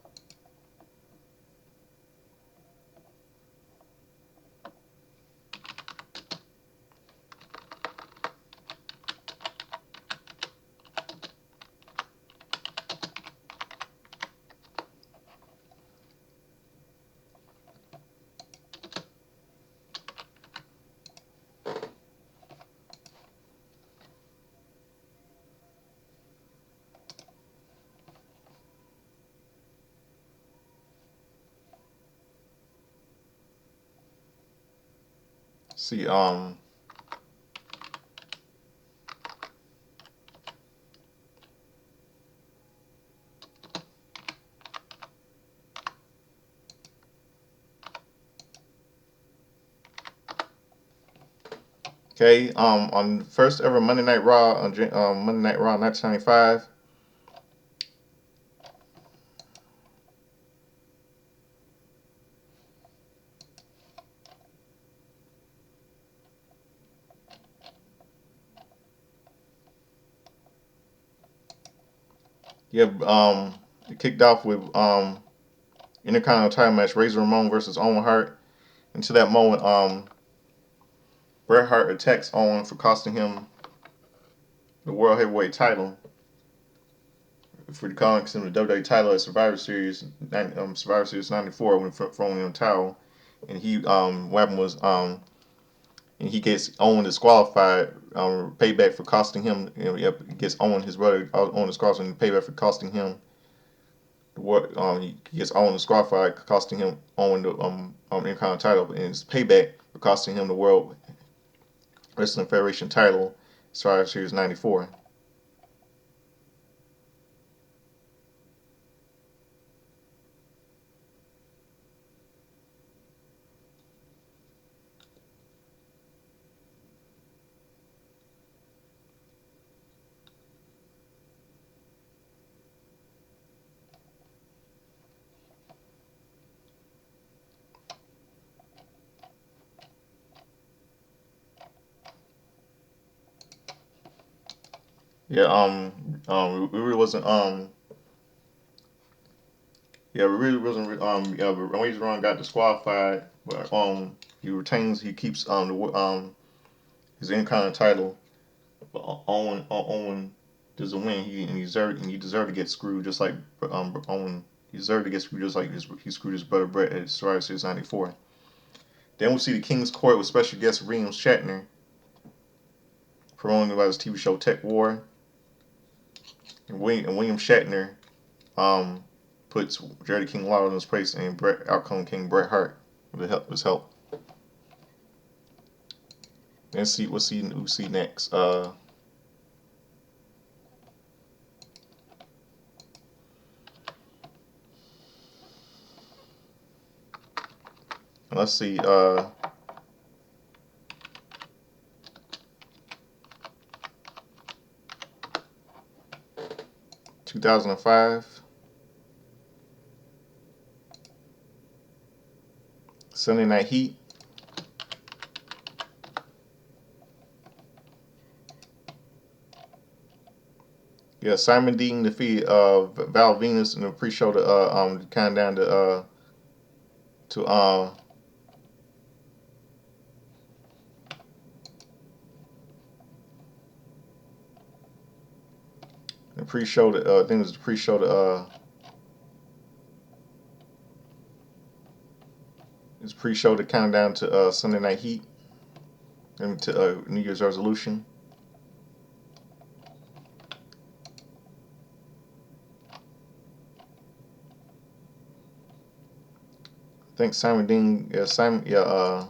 See, okay, on first ever Monday Night Raw on Monday Night Raw 1995. You have it kicked off with Intercontinental title match Razor Ramon versus Owen Hart. Until that moment, Bret Hart attacks Owen for costing him the World Heavyweight title for costing him the WWE title at Survivor Series '94 when throwing him a towel. And what happened was and he gets Owen disqualified. Payback for costing him. Gets Owen his brother Owen disqualified. Payback for costing him what he gets Owen disqualified, costing him Owen the Intercontinental title, and it's payback for costing him the World Wrestling Federation title, Survivor Series '94. Yeah, it really wasn't yeah, it really wasn't yeah, but Razor Ramon got disqualified, but he keeps his Intercontinental title, but Owen doesn't win. He deserved to get screwed just like Owen. He deserved to get screwed just like he screwed his brother Bret at Survivor Series '94. Then we'll see the King's Court with special guest William Shatner promoting about his TV show Tech War. And William Shatner um, puts Jerry King Lawler in his place and Outcome King Bret Hart with his help. and see we'll see next. Let's see. 2005 Sunday Night Heat. Yeah, Simon Dean defeated Val Venus in the pre-show to countdown to the pre-show to I think it was the pre-show to it's pre-show to countdown to Sunday Night Heat and to New Year's resolution. I think Simon Dean, yeah, Simon, yeah,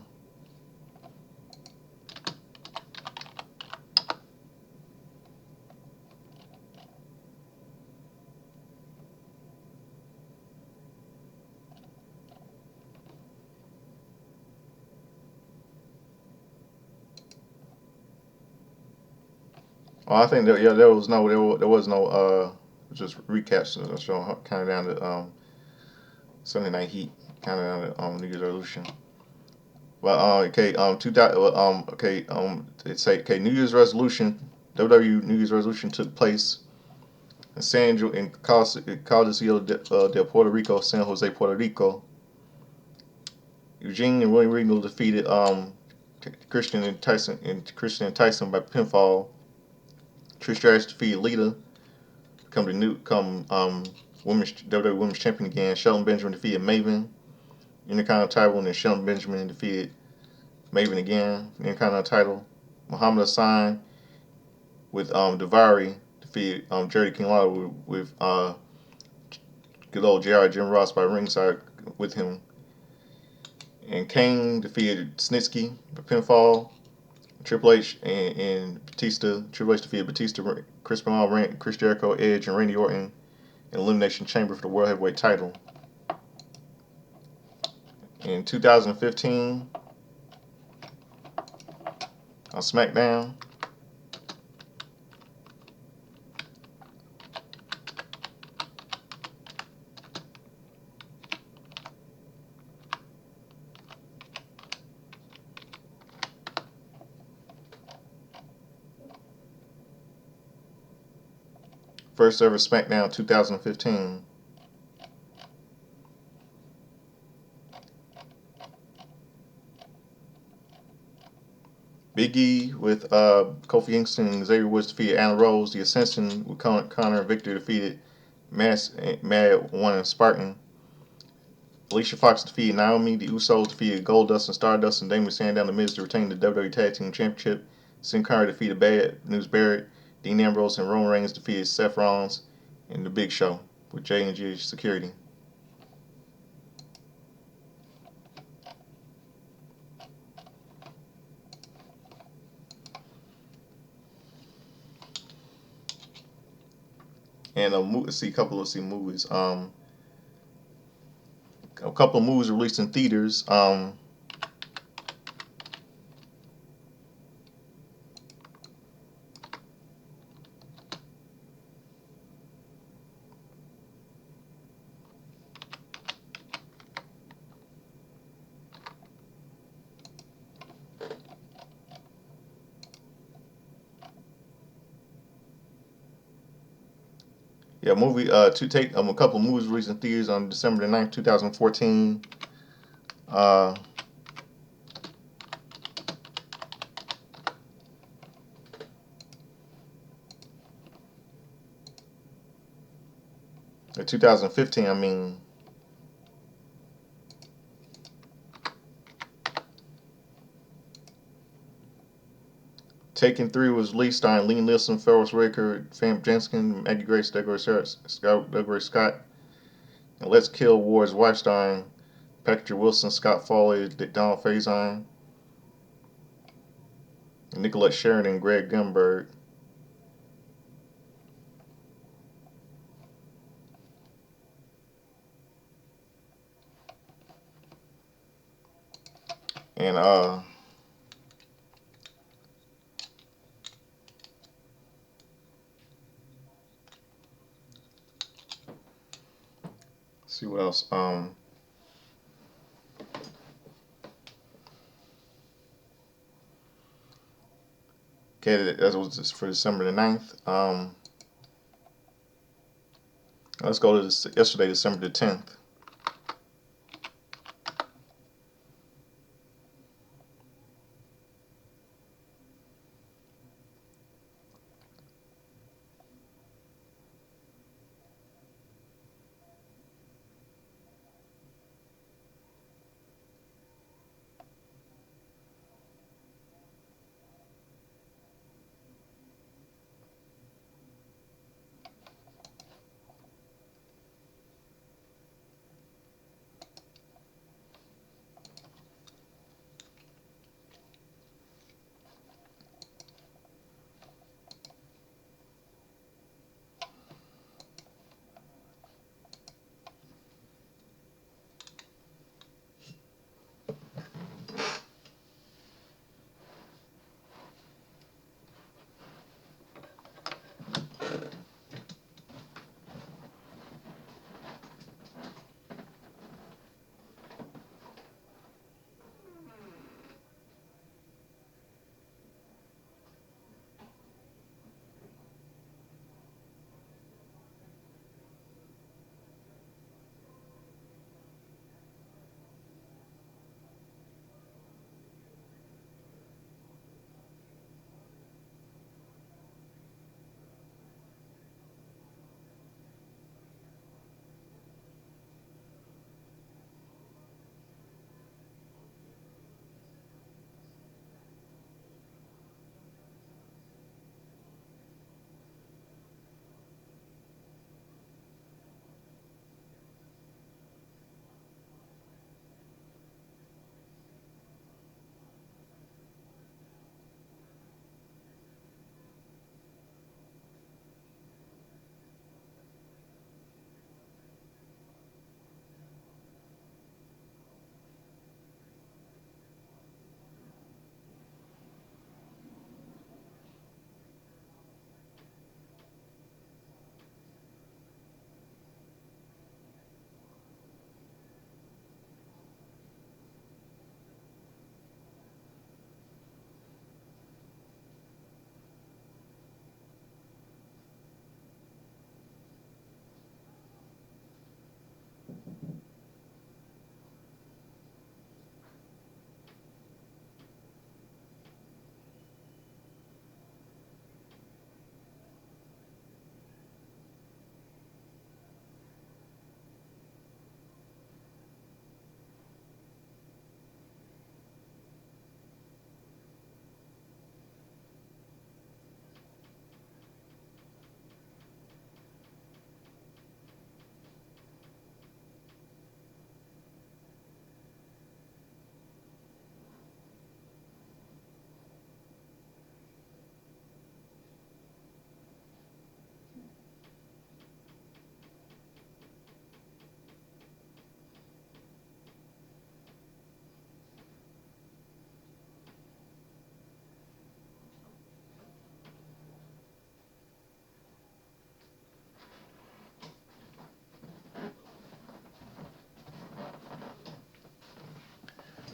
I think that yeah, there was no just recaps showing kind of down to Sunday Night Heat, kind of down to New Year's resolution. Well, okay, 2000, okay, it say okay, New Year's resolution, WWE New Year's resolution took place in Caldecillo de Puerto Rico, San Jose, Puerto Rico. Eugene and William Regal defeated Christian and Tyson by pinfall. Trish Stratus defeated Lita, come women's WWE Women's Champion again. Shelton Benjamin defeated Maven, Intercontinental title, and then Shelton Benjamin defeated Maven again, Intercontinental title. Muhammad Hassan with Davari defeated Jerry King Lawler with good old JR Jim Ross by ringside with him. And Kane defeated Snitsky by pinfall. Triple H and Batista. Triple H defeated Batista, Chris Benoit, Chris Jericho, Edge, and Randy Orton in Elimination Chamber for the World Heavyweight title. In 2015, on Smackdown, first ever Smackdown 2015. Big E with Kofi Kingston and Xavier Woods defeated Alan Rose. The Ascension with Connor and Victor defeated Mad One and Spartan. Alicia Fox defeated Naomi. The Usos defeated Goldust and Stardust, and Damien Sandow and The Miz to retain the WWE Tag Team Championship. Sin Cara defeated Bad News Barrett. Dean Ambrose and Roman Reigns defeated Seth Rollins in The Big Show with J&G Security. And let's see a couple of movies. A couple of movies released in theaters. Yeah, movie to take a couple of movies released in theaters on December the 9th, 2014. Uh, 2015, I mean. Taken 3 was released starring Liam Neeson, Forrest Whitaker, Sam Jensen, Maggie Grace, Douglas Scott, and Let's Kill Ward's wife starring Patrick Wilson, Scott Foley, Donald Faison. Nicolette Sheridan, Greg Gumberg. And see what else. Okay, that was just for December the 9th. Let's go to yesterday, December the 10th.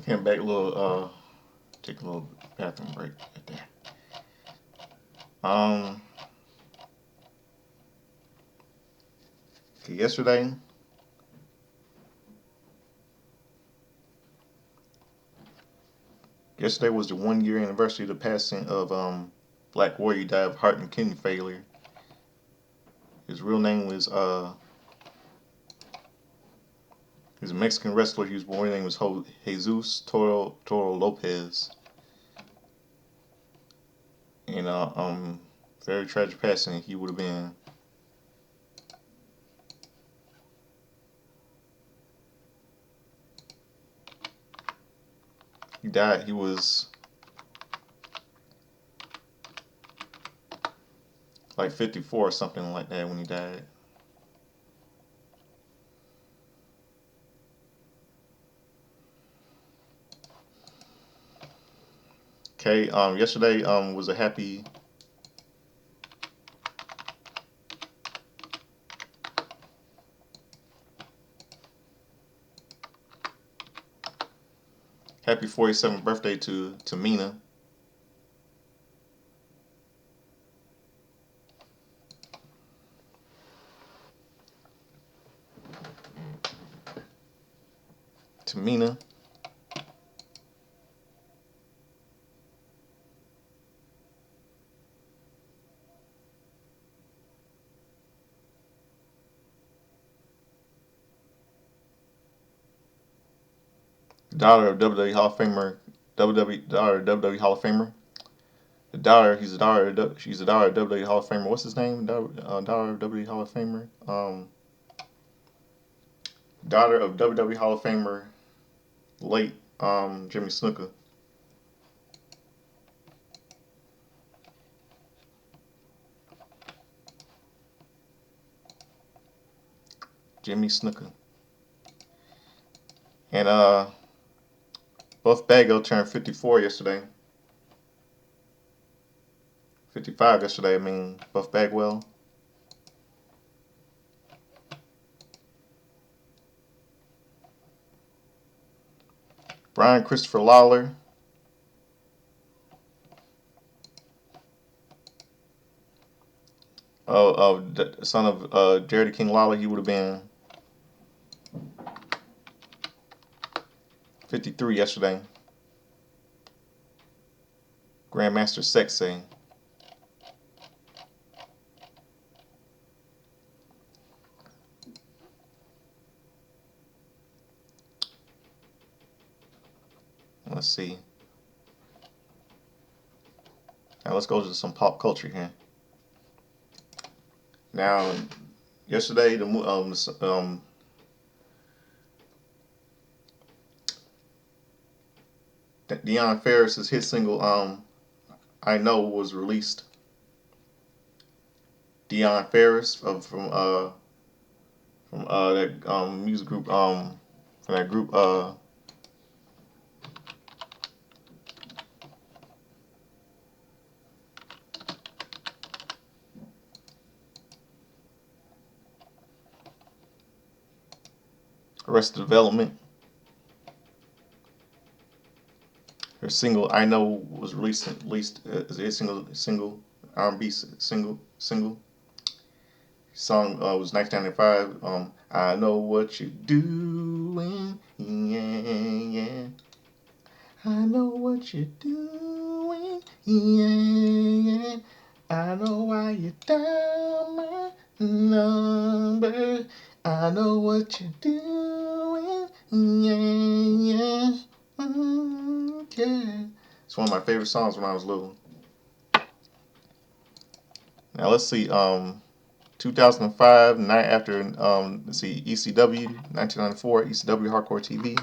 Came back a little, take a little bathroom break at that. Um, okay, yesterday was the 1 year anniversary of the passing of Black Warrior. He died of heart and kidney failure. His real name was he's a Mexican wrestler. He was born. His name was Jesus Toro Lopez. And very tragic passing. He would have been. He died. He was like 54 or something like that when he died. Okay, yesterday was a happy 47th birthday to Mina. To Mina. Daughter of WWE Hall of Famer, daughter of WWE Hall of Famer. She's the daughter of WWE Hall of Famer. What's his name? Daughter of WWE Hall of Famer. Daughter of WWE Hall of Famer, late Jimmy Snuka. Jimmy Snuka. And Buff Bagwell turned 54 yesterday. 55 yesterday, I mean, Buff Bagwell. Brian Christopher Lawler. Son of Jerry King Lawler, he would have been 53 yesterday. Grandmaster Sexay. Let's see. Now let's go to some pop culture here. Now, yesterday Deion Ferris's hit single "I Know" was released. Deion Ferris from that music group from that group Arrested Development. Her single "I Know" was released as a single R&B single. Song was 1995. I know what you're doing, yeah, yeah. I know what you're doing, yeah, yeah. I know why you dial my number. I know what you're doing, yeah, yeah. Yeah. It's one of my favorite songs when I was little. Now let's see. 2005, night after, let's see, ECW, 1994, ECW Hardcore TV.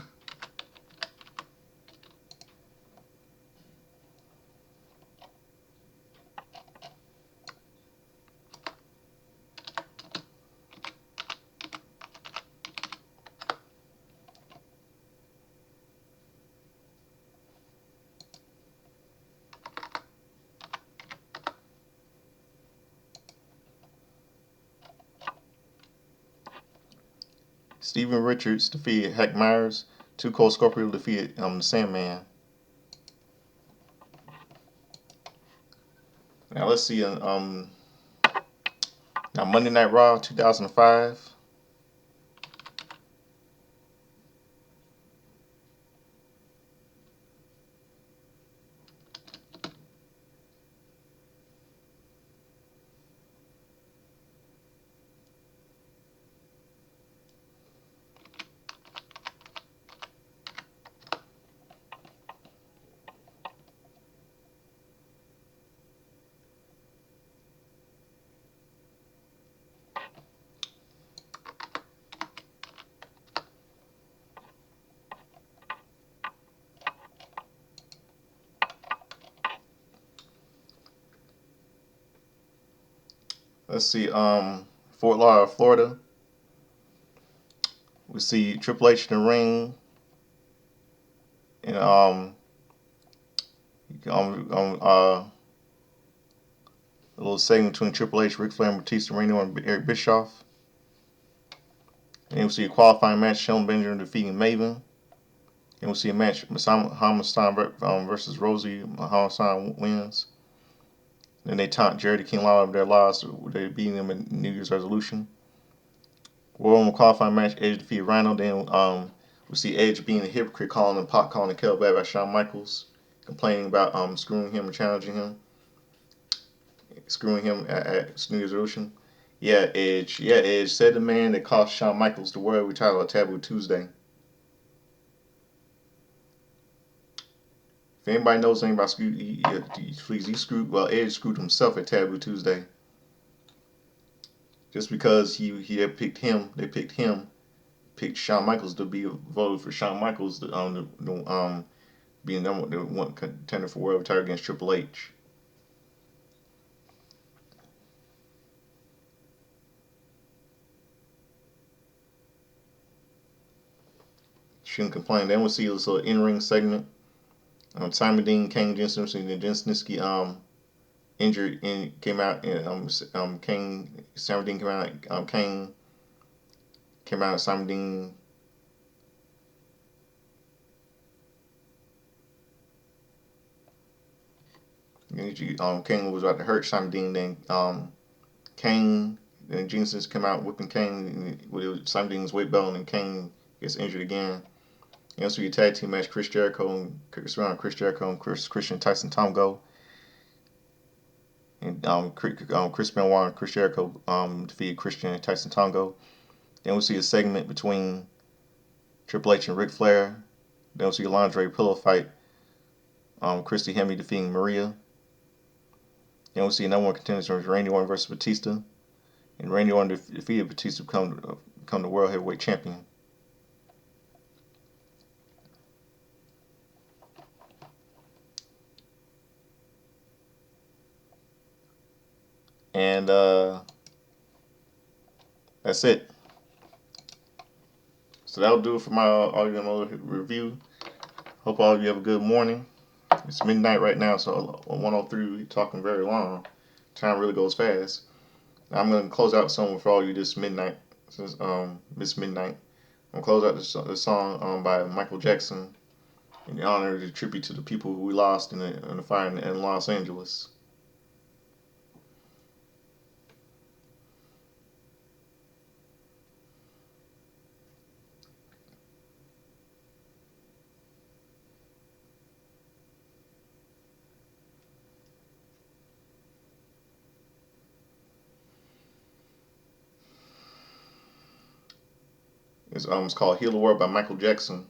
Steven Richards defeated Hack Myers. Too Cold Scorpio defeated the Sandman. Now let's see. Now Monday Night Raw 2005. Let's see. Fort Lauderdale, Florida. We see Triple H in the ring, and a little segment between Triple H, Ric Flair, Batista, Randy Orton, and Eric Bischoff. And then we see a qualifying match: Shelton Benjamin defeating Maven. And we'll see a match: Hammerstein versus Rosie. Hammerstein wins. Then they taunt Jerry the King Lawler of their loss. They beating them in New Year's resolution. Royal Rumble qualifying match: Edge defeated Rhino. Then we see Edge being a hypocrite, calling the Kel bad by Shawn Michaels, complaining about screwing him and challenging him, screwing him at New Year's resolution. Yeah, Edge. Yeah, Edge said the man that cost Shawn Michaels the world title at Taboo Tuesday. If anybody knows anything about he screwed. Well, Edge screwed himself at Taboo Tuesday. Just because he had picked him, they picked him, picked Shawn Michaels to be voted for Shawn Michaels being the one contender for world title against Triple H. Shouldn't complain. Then we'll see this little in-ring segment. Simon Dean, Kane, Jen Simpson, and Jen Snitsky injured and came out. And Kane, Simon Dean came out. Kane came out. Simon Dean. Kane was about to hurt Simon Dean. Then Kane, then Gene Simmons came out whipping Kane with Simon Dean's weight belt, and Kane gets injured again. You also your tag team match: Chris Jericho and Christian Tyson Tomgo. And Chris Benoit and Chris Jericho defeated Christian and Tyson Tomgo. Then we'll see a segment between Triple H and Ric Flair. Then we'll see a lingerie pillow fight. Christy Hemme defeating Maria. Then we'll see another one contenders Randy Orton versus Batista. And Randy Orton defeated Batista to become the World Heavyweight Champion. And that's it. So that'll do it for my audio review. Hope all of you have a good morning. It's midnight right now, so 103, we're talking very long. Time really goes fast. Now I'm going to close out the song for all you this midnight. This midnight. I'm going to close out the song by Michael Jackson in honor of the tribute to the people who we lost in the fire in Los Angeles. It's called Heal the World by Michael Jackson,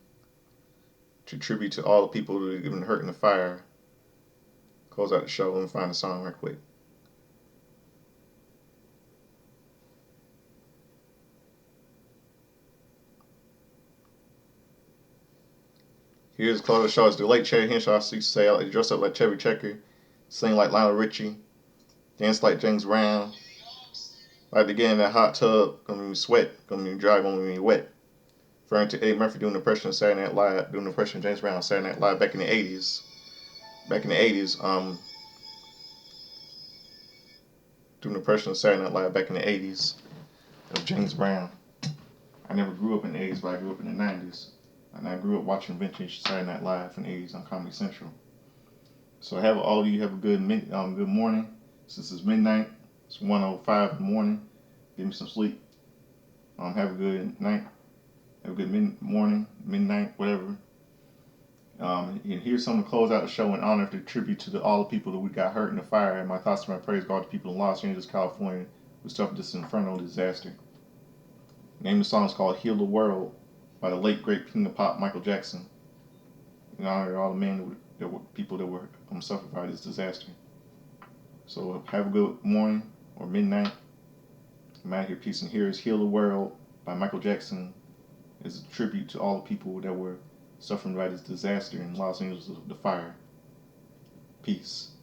to tribute to all the people who have been hurt in the fire. Close out the show. Let me find the song right quick. Here's the close of the show. It's the late Cherry Henshaw used to say, I dress up like Chevy Checker, sing like Lionel Richie, dance like James Brown, like to get in that hot tub, gonna be sweat, gonna be dry, gonna be wet. Referring to Eddie Murphy doing the impression of Saturday Night Live, doing the impression of James Brown on Saturday Night Live back in the 80s. Back in the 80s, doing the impression of Saturday Night Live back in the 80s of James Brown. I never grew up in the 80s, but I grew up in the 90s. And I grew up watching vintage Saturday Night Live from the 80s on Comedy Central. So all of you have a good morning. Since it's midnight, it's 1:05 in the morning. Get me some sleep. Have a good night. Have a good morning, midnight, whatever. And here's something to close out the show in honor of the tribute to all the people that we got hurt in the fire. And my thoughts and my praise go out to people in Los Angeles, California, who suffered this infernal disaster. The name of the song is called Heal the World by the late great king of pop Michael Jackson. In honor of all the men people that were suffered by this disaster. So have a good morning or midnight. I'm out here. Peace. And here is Heal the World by Michael Jackson. It's a tribute to all the people that were suffering by this disaster in Los Angeles, the fire. Peace.